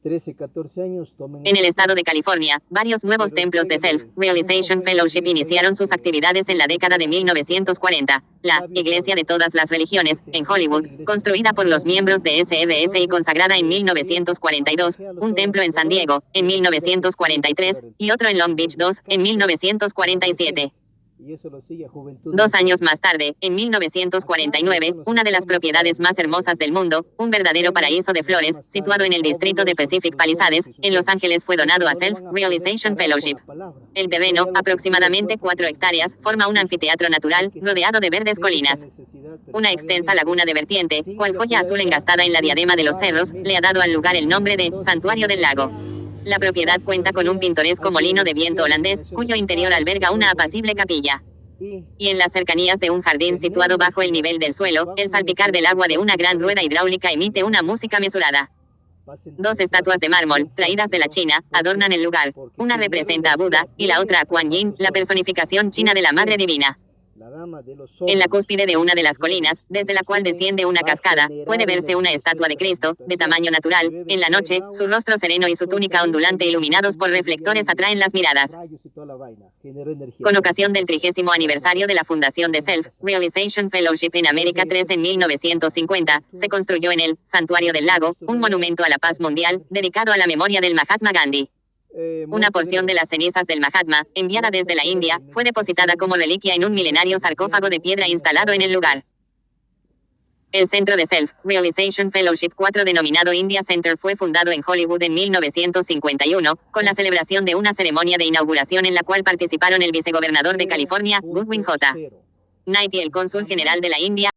13, 14 años, en el estado de California, varios nuevos templos de Self-Realization Fellowship iniciaron sus actividades en la década de 1940. La Iglesia de todas las religiones, en Hollywood, construida por los miembros de SRF y consagrada en 1942, un templo en San Diego, en 1943, y otro en Long Beach 2, en 1947. 2 años más tarde, en 1949, una de las propiedades más hermosas del mundo, un verdadero paraíso de flores, situado en el distrito de Pacific Palisades, en Los Ángeles, fue donado a Self-Realization Fellowship. El terreno, aproximadamente 4 hectáreas, forma un anfiteatro natural, rodeado de verdes colinas. Una extensa laguna de vertiente, cual joya azul engastada en la diadema de los cerros, le ha dado al lugar el nombre de Santuario del Lago. La propiedad cuenta con un pintoresco molino de viento holandés, cuyo interior alberga una apacible capilla. Y en las cercanías de un jardín situado bajo el nivel del suelo, el salpicar del agua de una gran rueda hidráulica emite una música mesurada. 2 estatuas de mármol, traídas de la China, adornan el lugar. Una representa a Buda, y la otra a Kuan Yin, la personificación china de la Madre Divina. En la cúspide de una de las colinas, desde la cual desciende una cascada, puede verse una estatua de Cristo, de tamaño natural. En la noche, su rostro sereno y su túnica ondulante iluminados por reflectores atraen las miradas. Con ocasión del 30º aniversario de la fundación de Self-Realization Fellowship en América 3 en 1950, se construyó en el Santuario del Lago, un monumento a la paz mundial, dedicado a la memoria del Mahatma Gandhi. Una porción de las cenizas del Mahatma, enviada desde la India, fue depositada como reliquia en un milenario sarcófago de piedra instalado en el lugar. El Centro de Self-Realization Fellowship 4 denominado India Center fue fundado en Hollywood en 1951, con la celebración de una ceremonia de inauguración en la cual participaron el vicegobernador de California, Goodwin J. Knight y el cónsul general de la India,